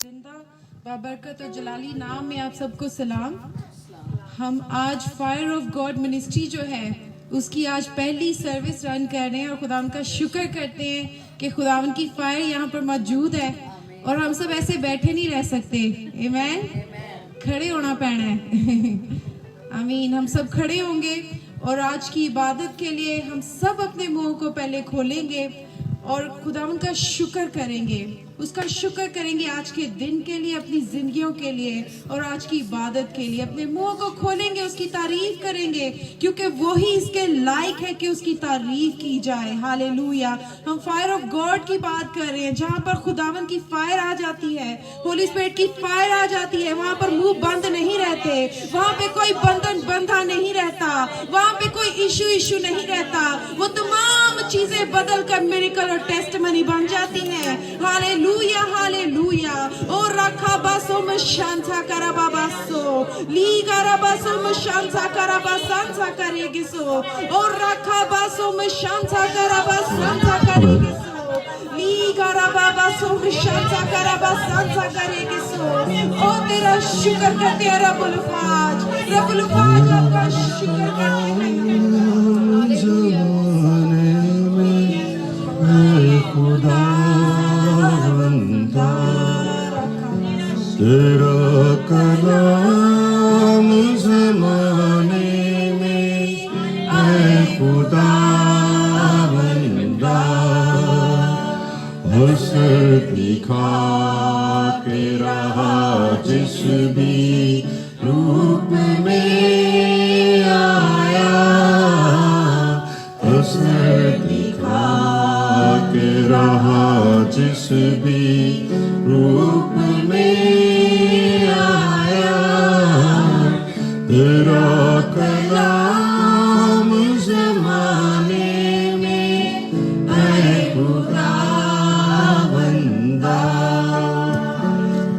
जिंदा बाबरकत और जलाली नाम में आप सबको सलाम। हम आज फायर ऑफ गॉड मिनिस्ट्री जो है उसकी आज पहली सर्विस रन कर रहे हैं और खुदावन का शुक्र करते हैं कि खुदावन की फायर यहाँ पर मौजूद है और हम सब ऐसे बैठे नहीं रह सकते। आमीन, खड़े होना पैना है। आमीन, हम सब खड़े होंगे और आज की इबादत के लिए हम सब अपने मुंह को पहले खोलेंगे और खुदावन का शुक्र करेंगे, उसका शुक्र करेंगे आज के दिन के लिए, अपनी जिंदगियों के लिए और आज की इबादत के लिए। अपने मुंह को खोलेंगे, उसकी तारीफ करेंगे क्योंकि वो ही इसके लायक है कि उसकी तारीफ की जाए। हालेलुया। हम फायर ऑफ गॉड की बात कर रहे हैं, जहां पर खुदावन की फायर आ जाती है, होली स्पिरिट की फायर आ जाती है, वहां पर मुंह बंद नहीं रहते, वहां पे कोई बंधन बंधा नहीं रहता, वहां पे कोई इशू नहीं रहता। वो तमाम चीजें बदल कर मिरेकल और टेस्टमनी बन जाती है। Hallelujah, hallelujah. ओ रखा बासो में शांता करा बाबासो ली करा बासो में शांता करा बासांता करेगी सो। ओ रखा बासो में शांता करा बासांता करेगी सो ली करा बाबासो में शांता करा बासांता करेगी सो। ओ तेरा शुक्र करते हैं रब्बुल फाज, रब्बुल फाज आपका शुक्र करते हैं। तेरा कलाम ज़माने में है खुदा बंदा, हसरत दिखा के रहा जिस भी रूप में आया, हसरत दिखा के रहा जिस भी रूप में आया। तेरा कलाम ज़माने में है खुदा बंदा,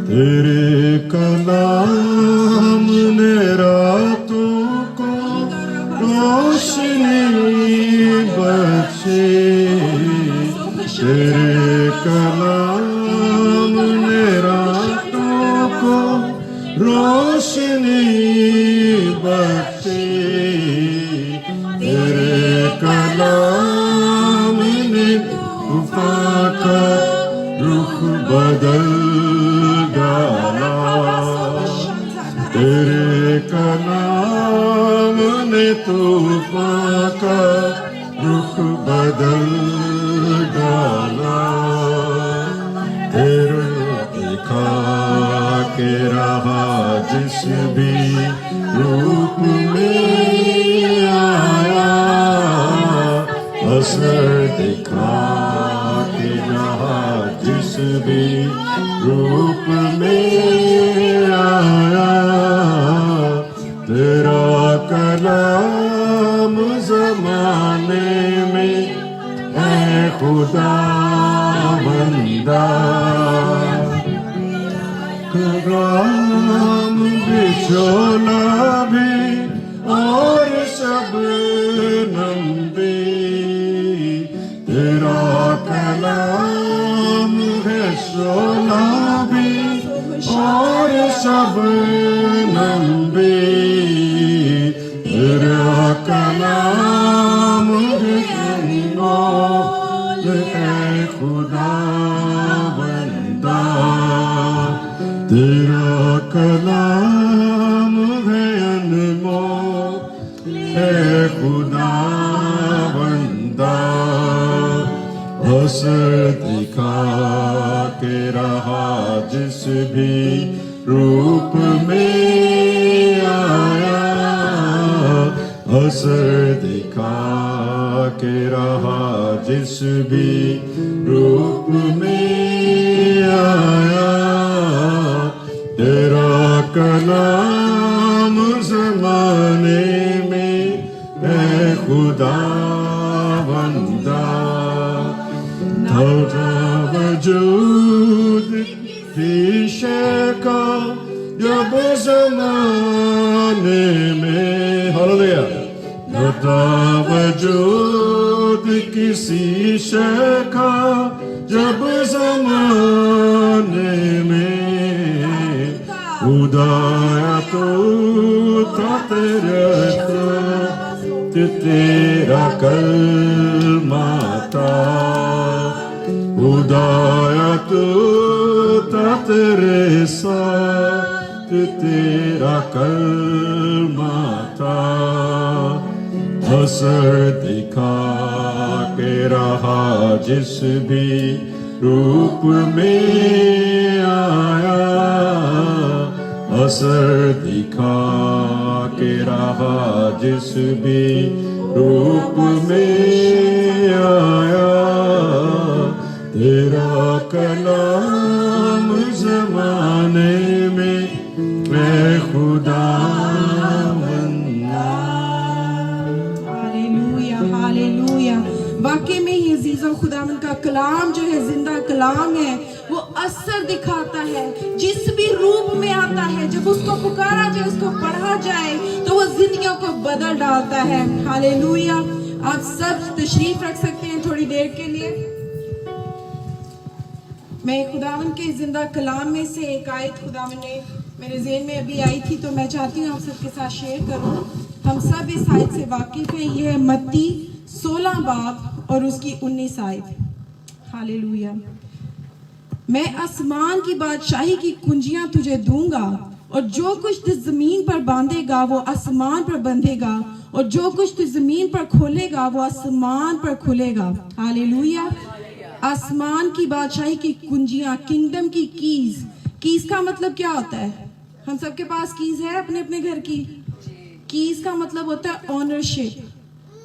तेरे कलाम ने रातों को रोशनी बख्शे, तेरे कलाम ने रातों को रोशनी बख्शे, तेरे कलाम ने तूफान का रुख बदल डाला, तेरे कलाम ने तूफान का रुख बदल डाला। तेरे दिखा के रहा जिस भी रूप में आया, असर दिखा के रहा जिस भी रूप में आया। तेरा कलाम ज़माने में है खुदा बंदा, कलाम बिछोला भी और सब नंबी, तेरा कलाम है शोला भी और सब नंबी, तेरा कलाम है खुदा बंदा, तेरा कलाम है अनमोल है खुदा बंदा, असर दिखा के रहा जिस भी रूप में आया, असर दिखा के रहा जिस भी रूप में आया। तेरा कलाम ज़माने में है खुदा बंदा, था वजूद की शय का जब ज़माने में, हालेलुया, था वजूद किसी शय का जब ज़माने में खुदाया तू तेरा तेरा कलमा था खुदाया तू तेरे साथ तेरा कलमा था असर दिखा के रहा जिस भी रूप में आया असर दिखा के रहा जिस भी रूप में आया तेरा कलाम ज़माने में मैं खुदा हालेलुया हालेलुया। वाकई में ही अजीज़ों, खुदावंद का कलाम जो है जिंदा कलाम है, वो असर दिखाता है जिस भी रूप में आता है। जब उसको पुकारा जाए, उसको पढ़ा जाए तो वो जिंदगियों को बदल डालता है। हालेलुया। आप सब तशरीफ रख सकते हैं थोड़ी देर के लिए। मैं खुदावंद के जिंदा कलाम में से एक आयत खुदावंद ने मेरे ज़हन में अभी आई थी, तो मैं चाहती हूँ आप सबके साथ शेयर करूँ। हम सब इस आयत से वाकिफ हैं। ये है मत्ती 16 बाब और उसकी 19 आयत। हालेलुया। मैं आसमान की बादशाही की कुंजियां तुझे दूंगा, और जो कुछ तू जमीन पर बांधेगा वो आसमान पर बंधेगा, और जो कुछ तू जमीन पर खोलेगा वो आसमान पर खुलेगा। हालेलुया। आसमान की बादशाही की कुंजियां, किंगडम की कीज। कीज का मतलब क्या होता है? हम सबके पास कीज है अपने अपने घर की। कीज का मतलब होता है ओनरशिप।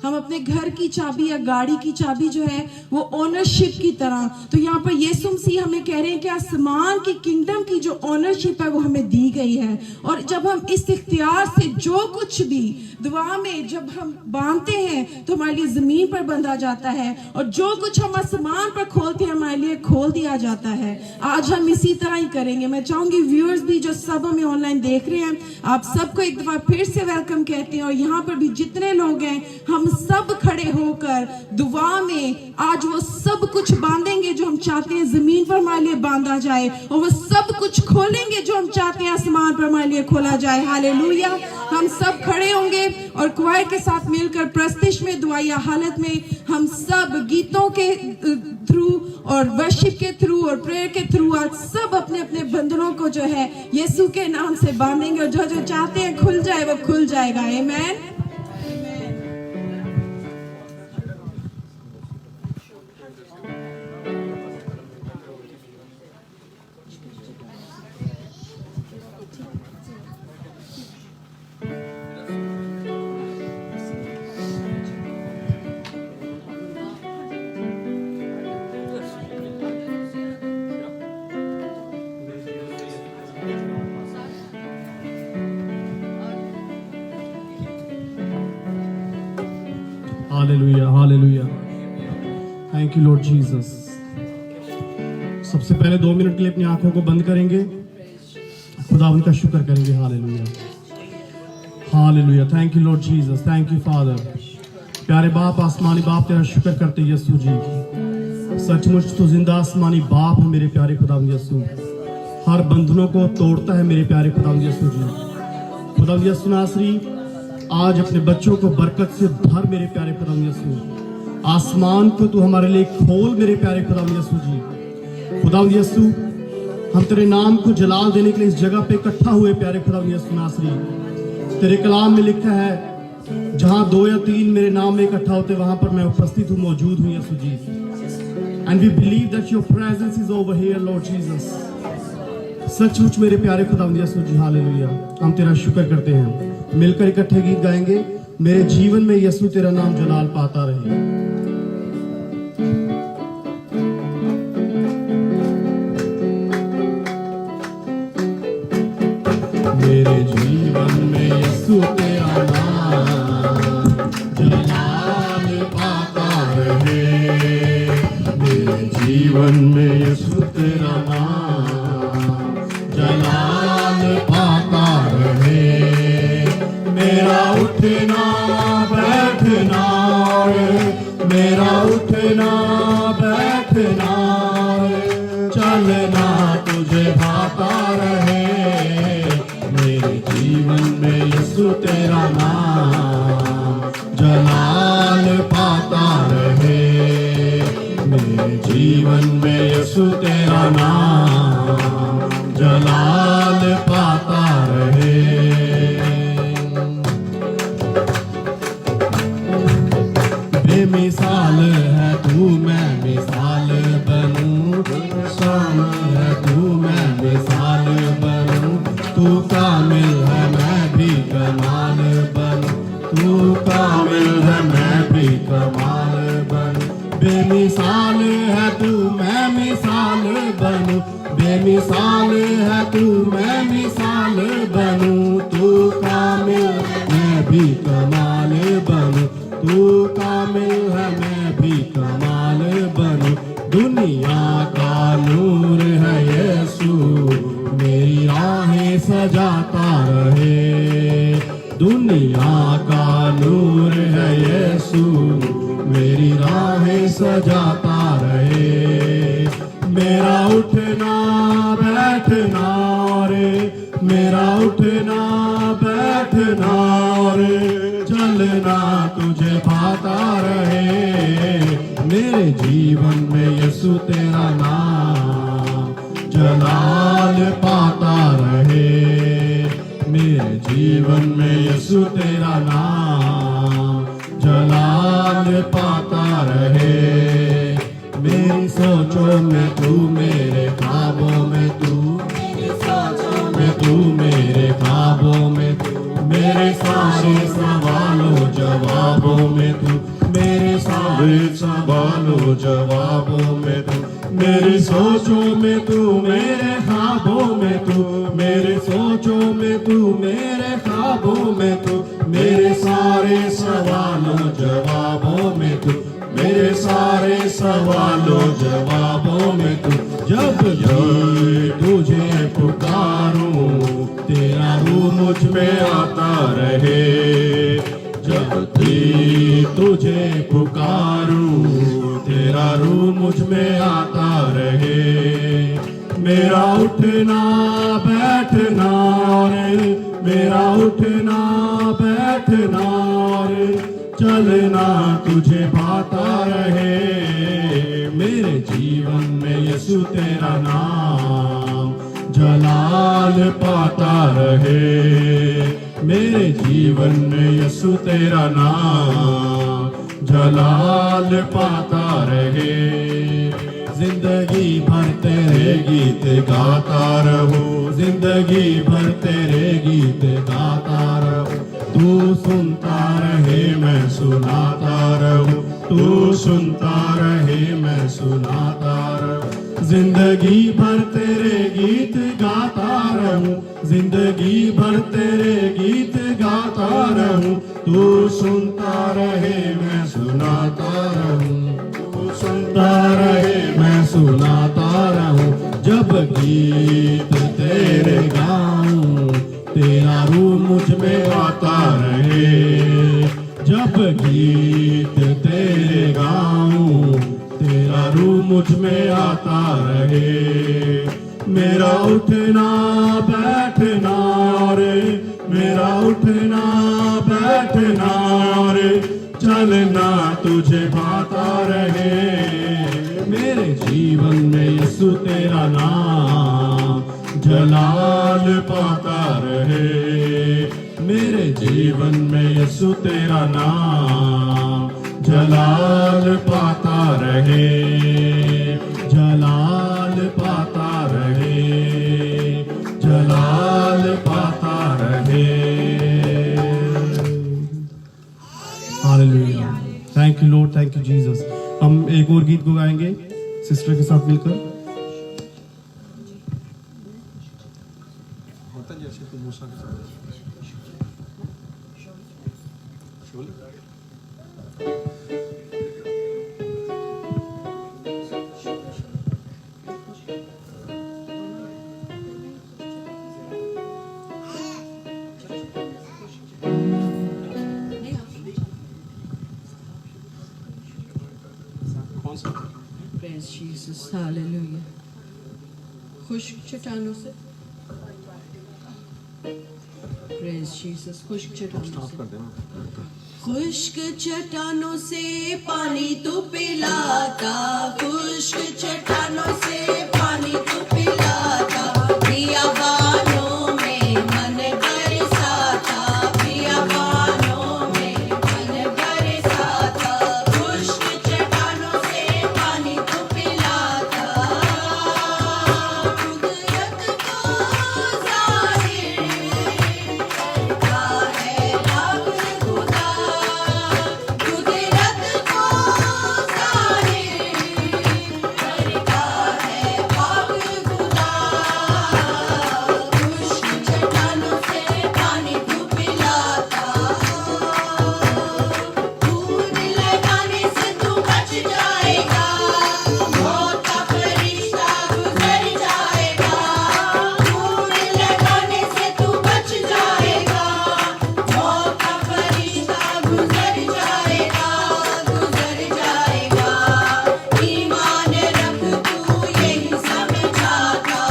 हम अपने घर की चाबी या गाड़ी की चाबी जो है वो ओनरशिप की तरह। तो यहाँ पर यीशु मसीह हमें कह रहे हैं कि आसमान की किंगडम की जो ओनरशिप है वो हमें दी गई है, और जब हम इस इख्तियार से जो कुछ भी दुआ में जब हम बांधते हैं तो हमारे लिए जमीन पर बंधा जाता है, और जो कुछ हम आसमान पर खोलते हैं हमारे लिए खोल दिया जाता है। आज हम इसी तरह ही करेंगे। मैं चाहूंगी व्यूअर्स भी जो सब हमें ऑनलाइन देख रहे हैं, आप सबको एक दफा फिर से वेलकम कहते हैं, और यहाँ पर भी जितने लोग हैं हम सब खड़े होकर दुआ में आज वो सब कुछ बांधेंगे जो हम चाहते हैं जमीन पर हमारे लिए बांधा जाए, और वो सब कुछ खोलेंगे जो हम चाहते हैं आसमान पर हमारे लिए खोला जाए। हालेलुया। हम सब खड़े होंगे और क्वायर के साथ मिलकर प्रस्तिश में, दुआया हालत में हम सब गीतों के थ्रू और वर्शिप के थ्रू और प्रेयर के थ्रू आज सब अपने अपने बंधनों को जो है यीशु के नाम से बांधेंगे, और जो जो चाहते हैं खुल जाए वो खुल जाएगा। आमीन। Hallelujah hallelujah. Thank you Lord Jesus. सबसे पहले 2 मिनट के लिए अपनी आंखों को बंद करेंगे, खुदावंद का शुक्र करेंगे। Hallelujah hallelujah. Thank you Lord Jesus. Thank you father. प्यारे बाप, आसमानी बाप, तेरा शुक्र करते यीशु जी। सचमुच तो जिंदा आसमानी बाप है मेरे प्यारे खुदावंद यीशु। हर बंधनों को तोड़ता है मेरे प्यारे खुदावंद यीशु जी। खुदावंद यीशु नासरी, आज अपने बच्चों को बरकत से भर मेरे प्यारे खुदावंद यीशु। आसमान को तू हमारे लिए खोल मेरे प्यारे खुदावंद यीशु जी। खुदावंद यीशु, हम तेरे नाम को जलाल देने के लिए इस जगह पे इकट्ठा हुए प्यारे खुदावंद यीशु नासरी। तेरे कलाम में लिखा है, जहां 2 या 3 मेरे नाम में इकट्ठा होते वहां पर मैं उपस्थित हूँ, मौजूद हूँ Yeshu ji. And we believe that your presence is over here Lord Jesus. सचमुच मेरे प्यारे खुदावंद यीशु जी। हालेलुया। हम तेरा शुक्र करते हैं। मिलकर इकट्ठे गीत गाएंगे, मेरे जीवन में यीशु तेरा नाम जलाल पाता रहे। मेरे जीवन में यीशु तेरा नाम जलाल पाता रहे। मेरे जीवन में यीशु तेरा नाम जलाल पाता रहे। मेरा उठना बैठना मेरा उठना बैठना चलना तुझे भाता रहे। यीशु तेरा नाम जलाल पाता रहे। मेरे जीवन में यीशु तेरा नाम जलाल पाता रहे। बेमिसाल है तू, मैं मिसाल बनूं, शाम है तू, मैं मिसाल बनूं। तू कामिल है मैं भी कमाल बनूं, तू कामिल है मैं भी कमाल बनूं। बेमिसाल है तू, मैं मिसाल बनूं, बेमिसाल है तू, मैं मिसाल बनूं। तू कामिल मैं भी कमाल बनूं, तू कामिल है मैं भी कमाल बनूं। दुनिया का नूर है यीशु, मेरी राहें सजाता रहे। दुनिया का नूर है यीशु, मेरी राहें सजाता रहे। मेरा उठना बैठना रे, मेरा उठना बैठना रे, चलना तुझे भाता रहे। मेरे जीवन में यीशु तेरा नाम जलाल पाता रहे। मेरे जीवन में यीशु तेरा नाम जलाल पाता रहे। मेरी सोचों में तू, मेरे ख्वाबों में तू, मेरी सोचों में तू, मेरे ख्वाबों में तू, मेरे सारे सवालों जवाबों में तू, मेरे सारे सवालों जवाबों में तू। मेरी सोचों में तू, मेरे ख्वाबों में तू, मेरे सोचों में तू, मेरे ख्वाबों में तू, मेरे सारे सवालों जवाबों में तू, मेरे सारे सवालों जवाबों में तू। जब भी तुझे पुकारूं, तेरा रूह मुझ में आता रहे। जब भी तुझे पुकारूं, तेरा रूह मुझ में आता रहे। मेरा उठना बैठना रे, मेरा उठना बैठना रे, चलना तुझे भाता रहे। मेरे जीवन में यीशु तेरा नाम जलाल पाता रहे। मेरे जीवन में यीशु तेरा नाम जलाल पाता रहे। जिंदगी भर तेरे गीत गाता रहूं, जिंदगी भर तेरे गीत गाता रहूं। तू सुनता रहे मैं सुनाता रहूं, तू सुनता रहे मैं सुनाता रहूं। जिंदगी भर तेरे गीत गाता रहूं, जिंदगी भर तेरे गीत गाता रहूं। तू सुनता रहे मैं सुनाता रहूं, तू सुनता रहे मैं सुनाता रहूं। जब गीत तेरे गाऊं, तेरा रूह मुझ में आता रहे। जब गीत तेरे गाऊं, तेरा रूह मुझ में आता रहे। मेरा उठना बैठना रे, मेरा उठना बैठना रे, चलना तुझे भाता रहे। मेरे जीवन में यीशु तेरा नाम जलाल पाता रहे। मेरे जीवन में यीशु तेरा नाम जलाल पाता रहे, जलाल पाता रहे, जलाल पाता रहे। Hallelujah. Thank you Lord, thank you Jesus. हम एक और गीत को गाएंगे सिस्टर के साथ मिलकर। Praise Jesus, hallelujah. खुश्क चट्टानों से Praise Jesus. खुश्क चट्टानों से खुश्क चट्टानों से पानी तू पिलाता, खुश्क चट्टानों से पानी तू पिलाता, बियाबानों में मन बरसाता, बियाबानों में मन बरसाता, खुश्क चट्टानों से पानी तू पिलाता, कुदरत को जाहिर करता है राग खुदा, कुदरत को जाहिर करता है राग खुदा, खुश्क चट्टानों से पानी तू पिलाता, दूर लगाने से तू बच जाएगा, मौत का फरिश्ता गुजर जाएगा, दूर लगाने से तू बच जाएगा, मौत का फरिश्ता गुजर जाएगा, गुजर जाएगा, ईमान रख तू यही समझाता,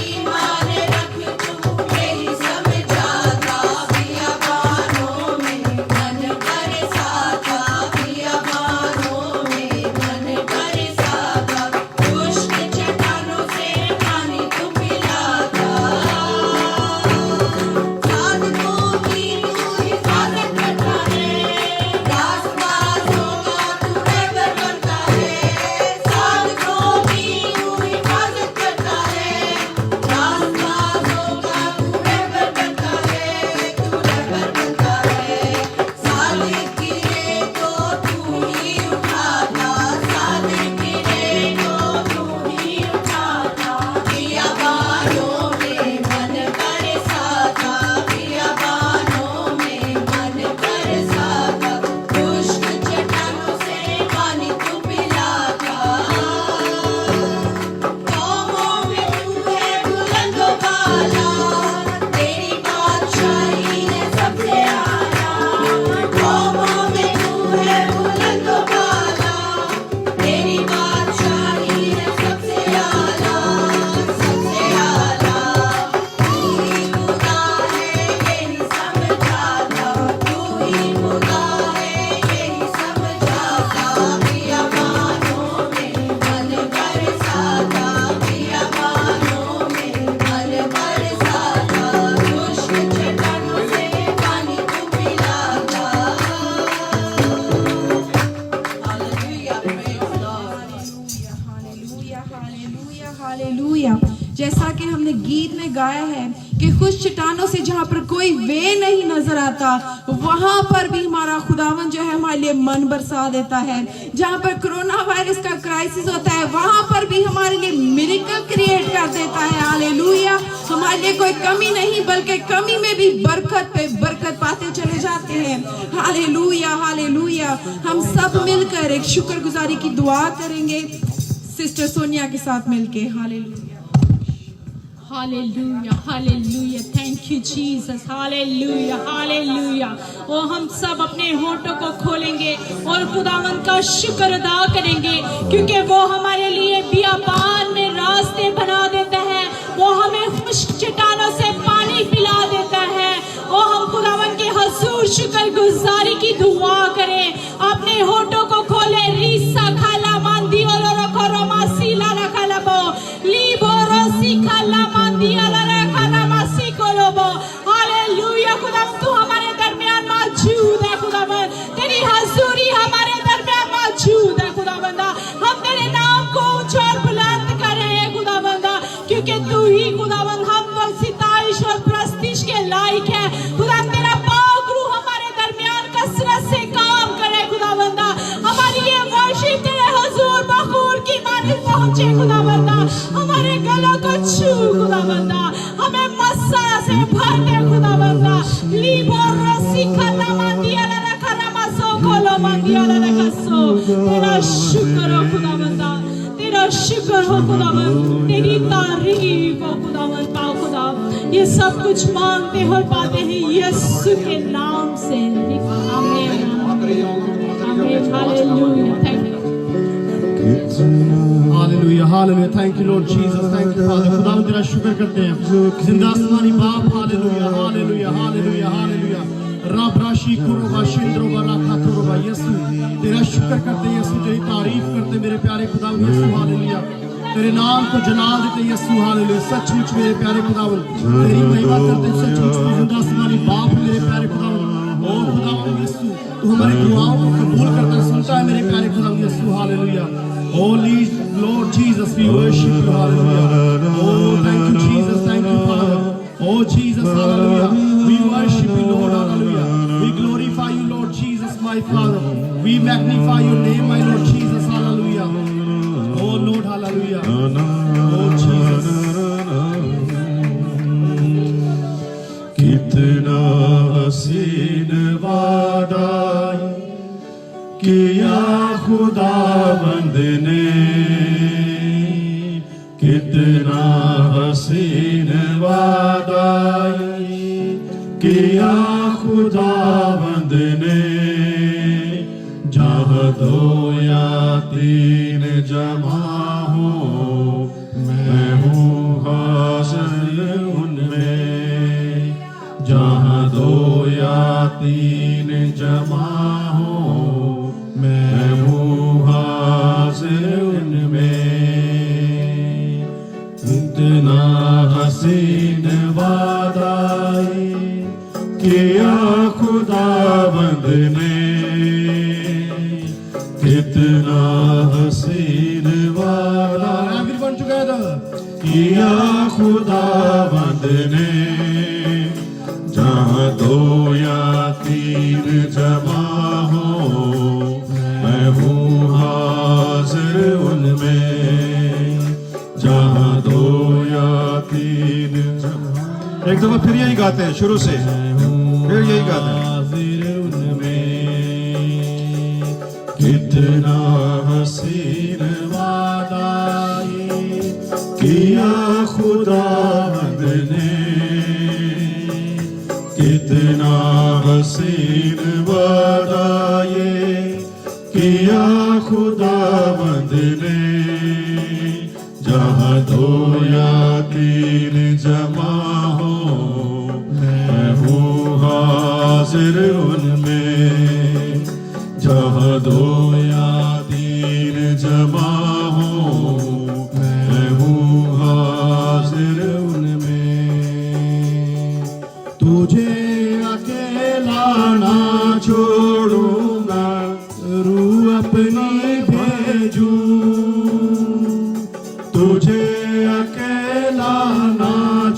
ईमान रख तू यही समझाता, बियाबानों में मन बरसाता, बियाबानों में मन बरसाता, खुश्क चट्टानों से पानी तू पिलाता, साधकों की तू हिफाजत करता है, रास्तबाजों का तू रहबर बनता है, साधकों की तू हिफाजत करता है, रास्तबाजों का तू रहबर बनता है, तू रहबर बनता है, सालिक गिरे तो तू ही उठाता, सालिक गिरे तो तू ही उठाता, बियाबानों में मन बरसाता, बियाबानों में मन बरसाता, खुश्क चट्टानों से पानी तू पिलाता, कौमों में तू है बुलंदो बाला, तेरी बादशाही है सबसे आला, कौमों में तू है बुलंदो बाला, तेरी बादशाही है सबसे आला, सबसे आला, तू ही खुदा है यही समझाता, तू ही खुदा है यही समझाता, बियाबानों में मन बरसाता, बियाबानों में मन बरसाता, खुश्क चट्टानों से पानी तू पिलाता, hallelujah, praise Lord. Hallelujah, hallelujah, hallelujah. जैसा कि हमने गीत में गाया है कि खुश चट्टानों से जहाँ पर कोई वे नहीं नजर आता, वहां पर भी हमारा खुदावन जो है हमारे लिए मन बरसा देता है। जहाँ पर कोरोना वायरस का क्राइसिस होता है, वहां पर भी हमारे लिए मिरेकल क्रिएट कर देता है। हालेलुया। हमारे लिए कोई कमी नहीं, बल्कि कमी में भी बरकत पे बरकत पाते चले जाते हैं। Hallelujah, hallelujah. हम सब मिलकर एक शुक्रगुजारी की दुआ करेंगे सिस्टर सोनिया के साथ मिलके। Hallelujah. Hallelujah, hallelujah, thank you Jesus, hallelujah, hallelujah। ओ हम सब अपने होठों को खोलेंगे और खुदावन का शुक्र अदा करेंगे, क्योंकि वो हमारे लिए बियाबान में रास्ते बना देता है, वो हमें खुश्क चट्टानों से पानी पिला देता है। ओ हम खुदावन के हजूर शुक्र गुजारी की दुआ करें, अपने होठों को खोले। रीसा खाला मांदी और रखो मासीला रखला बो लीबो रोसी खाला मांदी और रखला मासी कोलोबो। हालेलुया। खुदा तू हमारे दरमियान मौजूद है, खुदावन तेरी हजूरी हमारे दरमियान मौजूद है। खुदावंदा हम तेरे नाम को ऊंचा और बुलंद कर रहे हैं खुदावंदा, क्योंकि तू ही खुदावन हम तो सिताइश और प्रस्तिश के लायक है। खुदा तेरा पाक रूह हमारे दरमियान कसरत से काम करे खुदावंदा, हमारी ये वर्शिप तेरे हुजूर बखूर की मानिंद पहुंचे खुदावंदा, हमारे गलों को छू खुदावंदा, हमें मस्सा से भर दे खुदावंदा। लीबो रसी खला मांदिया ला रखला मसो कोलो मांदिया ला रखसो। तेरा शुक्र हो खुदावंदा, तेरा शुक्र हो खुदावन, तेरी तारीफ हो खुदावन। पाओ खुदा ये सब कुछ मांगते हो पाते हैं यीशु के नाम से। आमीन, आमीन, hallelujah. Thank you. Hallelujah hallelujah thank you Lord Jesus thank you father खुदा हम तेरा शुक्र करते हैं जिंदा आसमानी बाप हालेलुया हालेलुया हालेलुया हालेलुया रब राशि कुरोबा शिंद्रोबा राखा तुरोबा यीशु तेरा शुक्र करते यीशु तेरी तारीफ करते मेरे प्यारे खुदा यीशु हालेलुया तेरे नाम को जलाल देते यीशु हालेलुया सचमुच मेरे प्यारे खुदावन तेरी महिमा करते सचमुच तू जिंदा आसमानी बाप मेरे प्यारे खुदावन ओ खुदावन यीशु तू हमारी दुआओं को कबूल करता सुनता है मेरे प्यारे खुदावन यीशु hallelujah Holy Lord Jesus, we worship you, hallelujah. Oh, thank you, Jesus, thank you, Father. Oh, Jesus, hallelujah. We worship you, Lord, hallelujah. We glorify you, Lord Jesus, my Father. We magnify your name, my Lord Jesus, hallelujah. Oh, Lord, hallelujah. Oh, Jesus. कितना हसीन वादा किया खुदावंद ने कितना हसीन वादा किया खुदावंद ने जहाँ दो या तीन जमा हो मैं हूँ हाजिर उनमें जहाँ दो या तीन जमा हो मैं हूँ हाजिर उनमें इतना हसीन वादा किया खुदावंद ने कितना हसीन वादा Everyone together. किया खुदावंद ने जहाँ दो या तीन जमा हो मैं हूँ हाजिर उनमें जहाँ दो या तीन जमा एक दफा फिर यही गाते हैं शुरू से फिर यही गाते हैं हाजिर उनमें कितना हसीन वादा किया खुदावंद ने कितना हसीन वादा ये किया खुदावंद ने जहाँ दो या तीन जमा हो मैं हूँ हाजिर उनमें जहाँ दो या तीन जमा हो मैं हूँ हाजिर उनमें तुझे अकेला ना छोड़ूंगा रूह अपनी भेजूं तुझे अकेला ना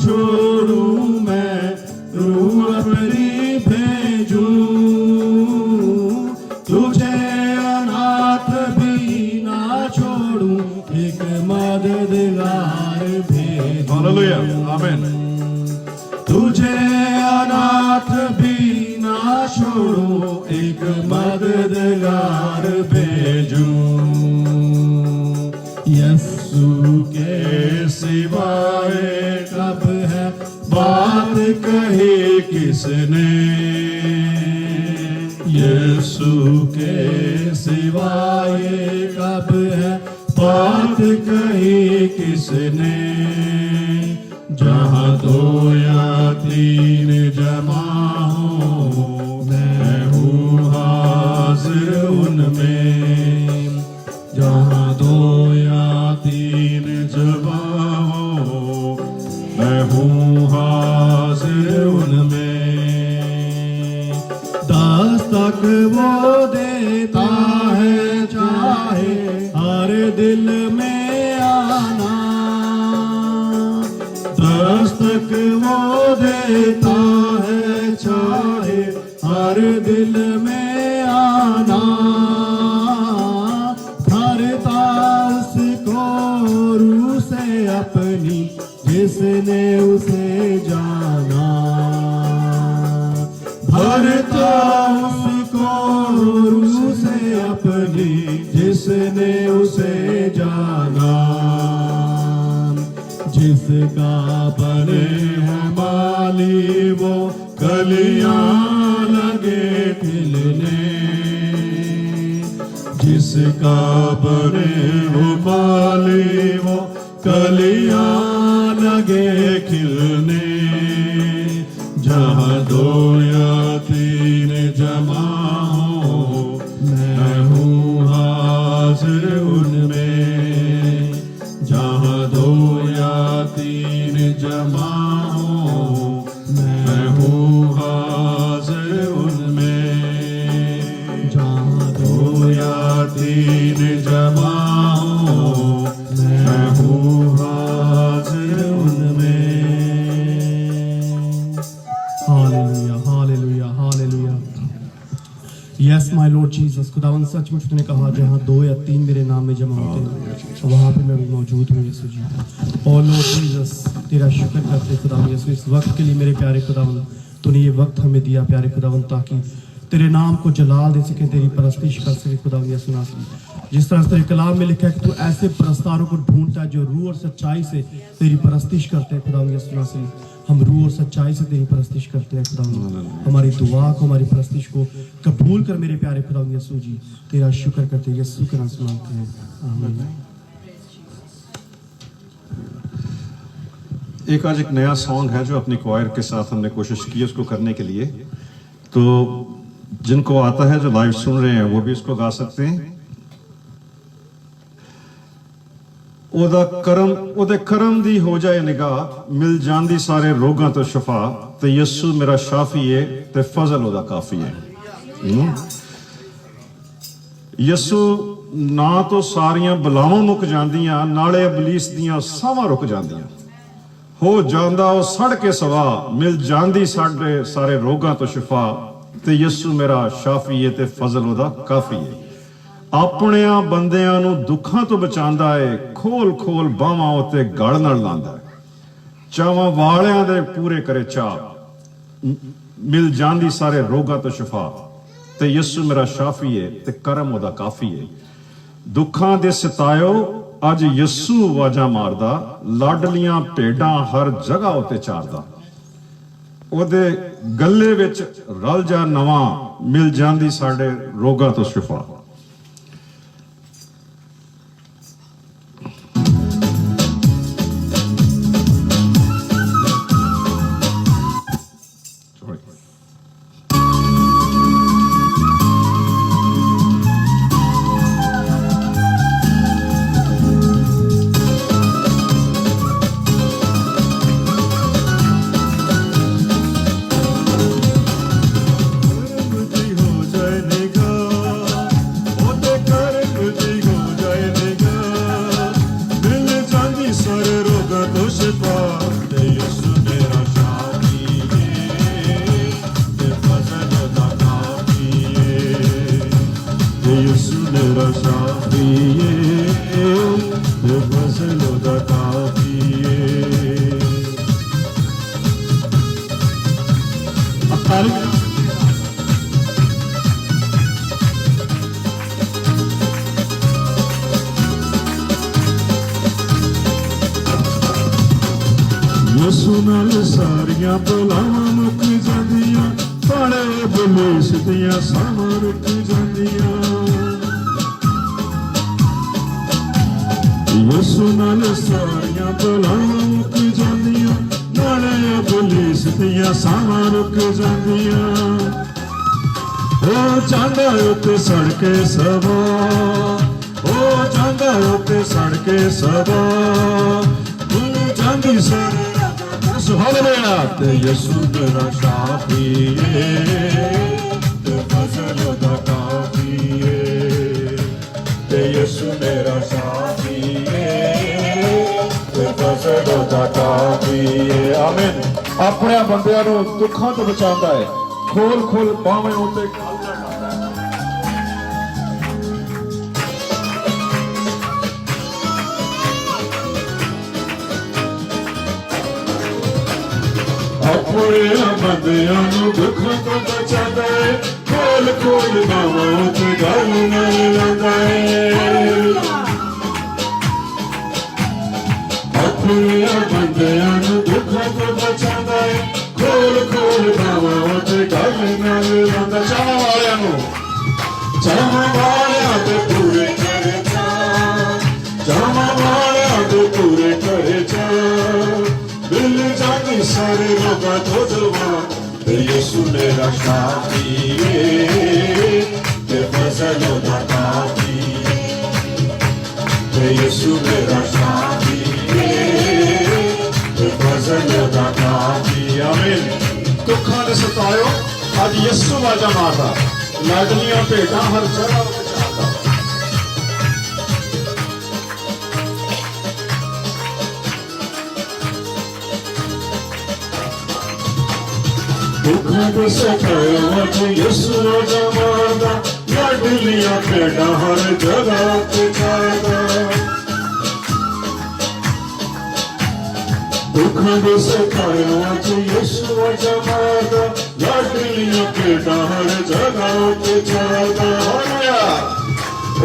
छोड़ूं मैं रूह अपनी भेजूं तुझे अनाथ भी ना छोड़ूं एक मददगार भेजूं हालेलुया आमीन तुझे अनाथ भी ना छोड़ूं एक मददगार भेजूं यीशु के सिवाय कब है बात कही किसने यीशु के सिवाय कब है बात कही किसने जहाँ दो या तीन जमा हो मैं हूँ हाजिर उनमें जहाँ दो या तीन जमा हो मैं हूँ हाजिर उनमें दस्तक वो देता है चाहे हर दिल में आना दस्तक वो देता है चाहे हर दिल में आना भरता उसको रूह से अपनी जिसने उसे जाना भरता उसको रूह से अपनी जिसने उसे जाना जिसका बने है माली वो कलियां लगे खिलने जिस जिसका बने हो माली वो कलियां लगे खिलने, जहाँ दो या तीन जमा हो मैं हूँ हाजिर उनमें, जहाँ दो या तीन जमा हो मैं हूँ हाजिर उनमें, जहाँ दो या तीन जमा हो मैं हूँ हाजिर उनमें। Hallelujah hallelujah hallelujah. Yes my Lord Jesus, खुदावन सचमुच तूने कहा जहाँ दो या तीन मेरे नाम में जमा होते हैं वहाँ पे मैं भी मौजूद हूँ यीशु जी। और लॉर्ड जीसस तेरा शुक्र करते खुदावन यीशु इस वक्त के लिए मेरे प्यारे खुदावन तूने ये वक्त हमें दिया प्यारे खुदावन ताकि तेरे नाम को जलाल दे सके, तेरी परस्तिश कर सके खुदावन यीशु नासरी। जिस तरह से तेरे कलाम में लिखा है कि तू ऐसे परस्तारों को ढूंढता है जो रूह और सच्चाई से तेरी परस्तिश करते हैं खुदावन यीशु नासरी। हम रूह और सच्चाई से तेरी परस्तिश करते हैं खुदावन, हमारी दुआ को हमारी परस्तिश को कबूल कर मेरे प्यारे खुदावन यीशु जी। तेरा शुक्र करते हैं यीशु के नाम से मांगते हैं, आमीन। एक आज एक नया सॉन्ग है जो अपनी क्वायर के साथ हमने कोशिश की उसको करने के लिए, तो जिनको आता है जो लाइव सुन रहे हैं वो भी इसको गा सकते हैं। ਉਹਦੇ ਕਰਮ ਦੀ ਹੋ ਜਾਏ ਨਿਗਾਹ, ਮਿਲ ਜਾਂਦੀ ਸਾਰੇ ਰੋਗਾਂ ਤੋਂ ਸ਼ਫਾ, ਤੇ ਯਿਸੂ ਮੇਰਾ ਸ਼ਾਫੀ ਏ ਤੇ ਫਜ਼ਲ ਉਹਦਾ ਕਾਫੀ ਏ। ਯਿਸੂ ਨਾ ਤੋਂ ਸਾਰੀਆਂ ਬਲਾਵਾਂ ਮੁੱਕ ਜਾਂਦੀਆਂ, ਨਾਲੇ ਇਬਲੀਸ ਦੀਆਂ ਸਾਵਾਂ ਰੁਕ ਜਾਂਦੀਆਂ, ਹੋ ਜਾਂਦਾ ਉਹ ਸੜ ਕੇ ਸਵਾ, ਮਿਲ ਜਾਂਦੀ ਸਾਡੇ ਸਾਰੇ ਰੋਗਾਂ ਤੋਂ ਸ਼ਫਾ, ਤੇ ਯਿਸੂ ਮੇਰਾ ਸ਼ਾਫੀ ਏ ਤੇ ਫਜ਼ਲ ਉਹਦਾ ਕਾਫੀ ਏ। ਆਪਣਿਆਂ ਬੰਦਿਆਂ ਨੂੰ ਦੁੱਖਾਂ ਤੋਂ ਬਚਾਉਂਦਾ ਏ, ਖੋਲ ਖੋਲ ਬਾਹਾਂ ਉੱਤੇ ਗਲ ਨਾਲ ਲਾਂਦਾ, ਚਾਵਾਂ ਵਾਲਿਆਂ ਦੇ ਪੂਰੇ ਕਰੇ ਚਾਹ, ਮਿਲ ਜਾਂਦੀ ਸਾਰੇ ਰੋਗਾਂ ਤੋਂ ਸ਼ਫਾ, ਤੇ ਯਿਸੂ ਮੇਰਾ ਸ਼ਾਫੀ ਏ ਤੇ ਕਰਮ ਉਹਦਾ ਕਾਫੀ ਏ। ਦੁੱਖਾਂ ਦੇ ਸਤਾਇਓ ਅੱਜ ਯਿਸੂ ਆਵਾਜ਼ਾਂ ਮਾਰਦਾ, ਲਾਡਲੀਆਂ ਭੇਡਾਂ ਹਰ ਜਗ੍ਹਾ ਉੱਤੇ ਚਾਰਦਾ, ਉਹਦੇ ਗੱਲੇ ਵਿੱਚ ਰਲ ਜਾ ਨਵਾਂ, ਮਿਲ ਜਾਂਦੀ ਸਾਡੇ ਰੋਗਾਂ ਤੋਂ ਸ਼ਫਾ। ਯਿਸੂ ਨਾਲ ਸਾਰੀਆਂ ਬਲਾਵਾਂ ਮੁੱਕ ਜਾਂਦੀਆਂ, ਪਾਲੇ ਇਬਲੀਸ ਦੀਆਂ ਸਾਵਾਂ ਰੁਕ ਜਾਂਦੀਆਂ। ਯਿਸੂ ਨਾਲ ਸਾਰੀਆਂ ਬਲਾਵਾਂ ਮੁੱਕ ਜਾਂਦੀਆਂ, ਨਾਲੇ ਇਬਲੀਸ ਦੀਆਂ ਸਾਵਾਂ ਰੁਕ ਜਾਂਦੀਆਂ। ਉਹ ਚਾਹੁੰਦਾ ਉੱਤੇ ਸੜ ਕੇ ਸਵਾ, ਉਹ ਚਾਹੁੰਦਾ ਉੱਤੇ ਸੜ ਕੇ ਸਵਾ, ਤੂੰ ਜਾਂਦੀ ਸਾਰੇ ਹਾਲੇਲੂਇਆ। ਤੇ ਯਿਸੂ ਮੇਰਾ ਸ਼ਾਫੀ ਏ ਤੇ ਫਜ਼ਲ ਉਹਦਾ ਕਾਫੀ ਏ, ਤੇ ਯਿਸੂ ਮੇਰਾ ਸ਼ਾਫੀ ਏ ਤੇ ਫਜ਼ਲ ਉਹਦਾ ਕਾਫੀ ਏ। ਆਮੀਨ। ਆਪਣੇ ਬੰਦਿਆਂ ਨੂੰ ਦੁੱਖਾਂ ਤੋਂ ਬਚਾਉਂਦਾ ਹੈ, ਖੋਲ ਖੋਲ ਬਾਹਾਂ ਉੱਤੇ ਆਪਣੇ ਬੰਦਿਆਂ ਨੂੰ ਦੁੱਖਾਂ ਤੋਂ ਬਚਾਉਂਦਾ ਏ, ਖੋਲ ਖੋਲ ਬਾਹਾਂ ਤੇ ਗਲ ਨਾਲ ਲਾਉਂਦਾ ਏ। ਆਪਣੇ ਬੰਦਿਆਂ ਨੂੰ ਦੁੱਖਾਂ ਤੋਂ ਬਚਾਉਂਦਾ ਏ, ਖੋਲ ਖੋਲ ਬਾਹਾਂ ਤੇ ਗਲ ਨਾਲ ਲਾਉਂਦਾ। ਚਾਹਾਂ ਵਾਲਿਆਂ ਨੂੰ, ਚਾਹਾਂ ਵਾਲਿਆਂ ਦੇ ਪੂਰੇ सारे रोगा तो दवा यीशु मेरा शाफी फजलों दा काफी यीशु मेरा शाफी फजलों दा काफी आमीन दुखा ने सतायो अज यीशु वाजा मारदा लाडलियां भेटां हर जगह चाहता दुखा ने सतायो अज यीशु वाजा मारदा लाडलियां भेटां हर जगह चाहता दुखा ने सतायो अज यीशु वाजा मारदा लाडलियां भेटां हर जगह ते चाहता होया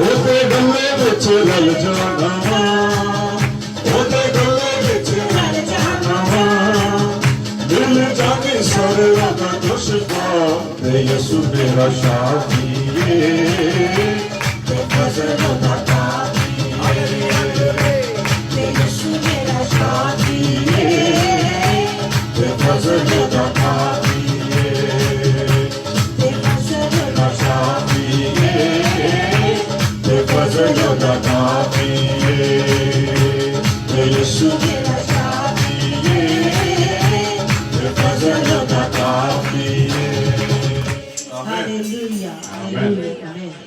ओते गल्ले विच रल जाना वा ओते गल्ले विच रल जाना वा दिल जाके सारे रोगां तो शिफा ते यीशु मेरा शाफी ते फजलों दा काफी ते यीशु मेरा शाफी ते फजलों दा काफी फजलों दा काफी यीशु मेरा शाफी फजलों दा काफी Hallelujah. Hallelujah. Amen.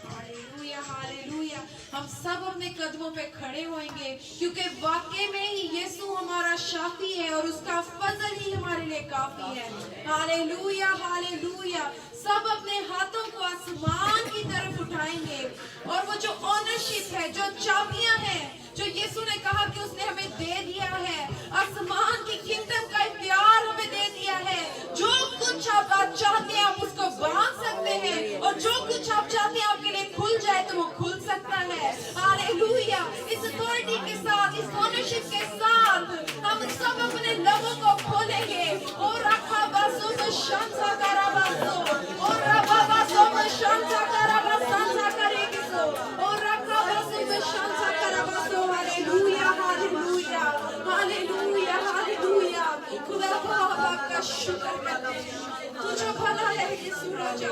Hallelujah hallelujah हम सब अपने कदमों पे खड़े होंगे क्योंकि वाकई में ही यीशु हमारा शाफी है और उसका फजल ही हमारे लिए काफी है हालेलुया हालेलुया सब अपने हाथों को आसमान की तरफ उठाएंगे और वो जो ओनरशिप है जो चाबियां हैं जो यीशु ने कहा कि उसने हमें दे दिया है आसमान की किंगडम का प्यार हमें दे दिया है जो कुछ आप आज चाहते हैं आप उसको बांध सकते हैं और जो कुछ आप चाहते हैं आपके लिए खुल जाए तो वो खुल सकता है हालेलुया इस अथॉरिटी के साथ इस ओनरशिप के साथ हम सब अपने लबों को खोलेंगे और रखा बासो में शांता करा बासो और रबा बासो में शांता करा बासो करेंगे सो और रखा बासो में शांता करा बासो हालेलुया हालेलुया हालेलुया हालेलुया खुदा बाप आपका शुक्र करते हैं तू जो भला है यीशु राजा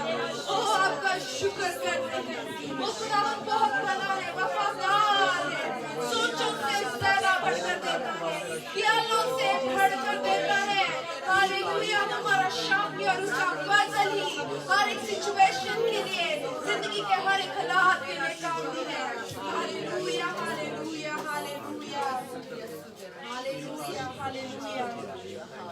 ओ आपका शुक्र करते हैं वो खुदा बहुत भला है वफादार है सोचों से ज्यादा बढ़कर देता है ख्यालों से बढ़कर देता है हालेलुया हमारा शाफी और उसका फजल ही हर एक सिचुएशन के लिए जिंदगी के हर एक हालात के लिए काफी है hallelujah hallelujah hallelujah hallelujah hallelujah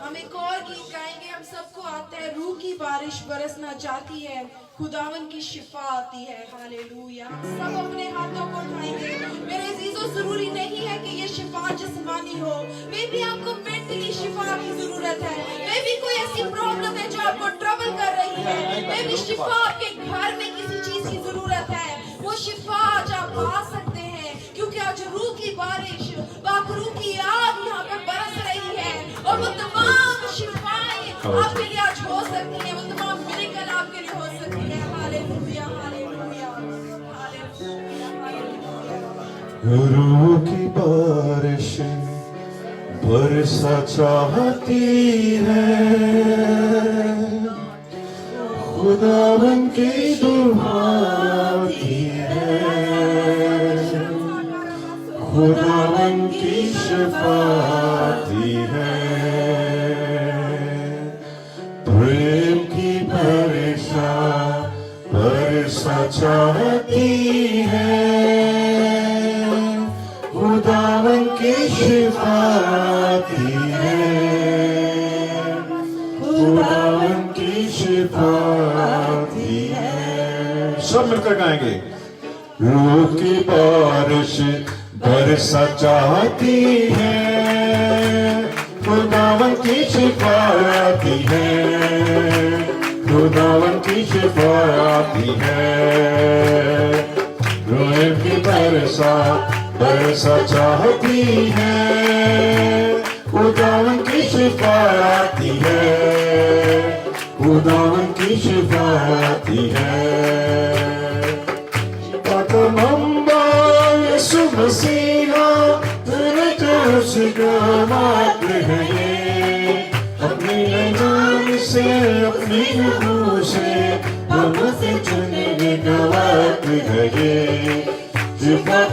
हम एक और गीत गाएंगे हम सबको आता है रूह की बारिश बरसना चाहती है खुदावन की शिफा आती है हालेलुया सब अपने हाथों को उठाएंगे मेरे अजीजों जरूरी नहीं है कि ये शिफा जिस्मानी हो मे भी आपको मेंटली शिफा की जरूरत है मे भी कोई ऐसी प्रॉब्लम है जो आपको ट्रबल कर रही है मे भी शिफा आपके घर में किसी चीज की जरूरत है वो शिफा आज आप पा सकते हैं क्योंकि आज रूह की बारिश बाखरू की आग यहाँ पे बरस रही है और वो तमाम शिफाएं आपके लिए आज हो सकती है वो तमाम मिरेकल आपके लिए हो सकती है हालेलुया हालेलुया हालेलुया हालेलुया रूह की बारिश बरसा चाहती है खुदावन की दुआती है खुदावन की शफाती है प्रेम की बरसा चाहती है खुदावन की शिफाती है खुदावन की शिफाती है सब मिलकर गाएंगे रूह की बारिश बरसा चाहती है खुदावन की शिफाती है खुदावन की शिफाती है रूह की बरसा चाहती है खुदावन की शिफाती है खुदावन की शिफाती है यीशु मसीहा तेरे कर्ज गवा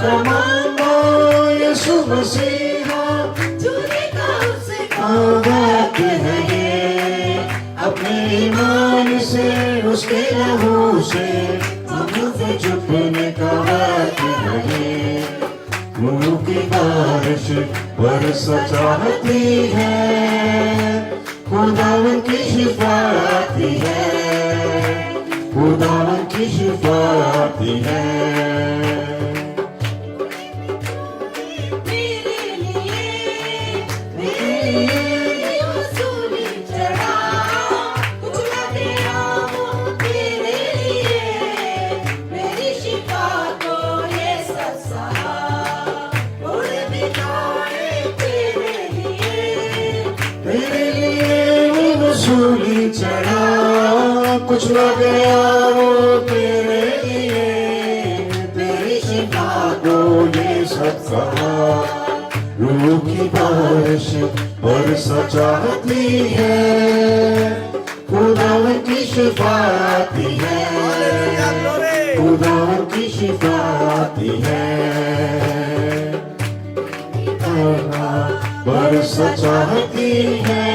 कमांडो यीशु मसीहा चूने का उसका बात है ये, अपने ईमान से उसके लहू से मुझे छुपने का बात है ये। नूर की बारिश बरस चाहती है, खुदावन की शिफा आती है, खुदावन की शिफा आती है। सूली चढ़ा कुछ न तेरा वो तेरे लिए, मेरी शिफा को ये सब सहा उड़ भी जाए तेरे लिए। तेरे लिए वो सूली चढ़ा, कुछ न गया वो तेरे लिए, तेरी शिफा को ये सब कहा। रूह की बारिश बरस चाहती है, खुदावन की शिफा आती है, खुदावन की शिफा आती है। बरस चाहती है,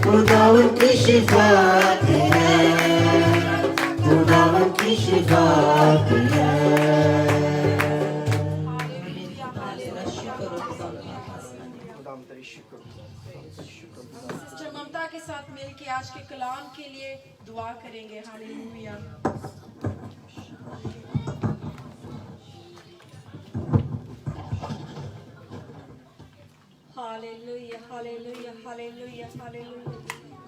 खुदावन की शिफा आती है, खुदावन की शिफा आती है। सिस्टर ममता के साथ मिलके आज के कलाम के लिए दुआ करेंगे। Hallelujah. Hallelujah hallelujah hallelujah hallelujah.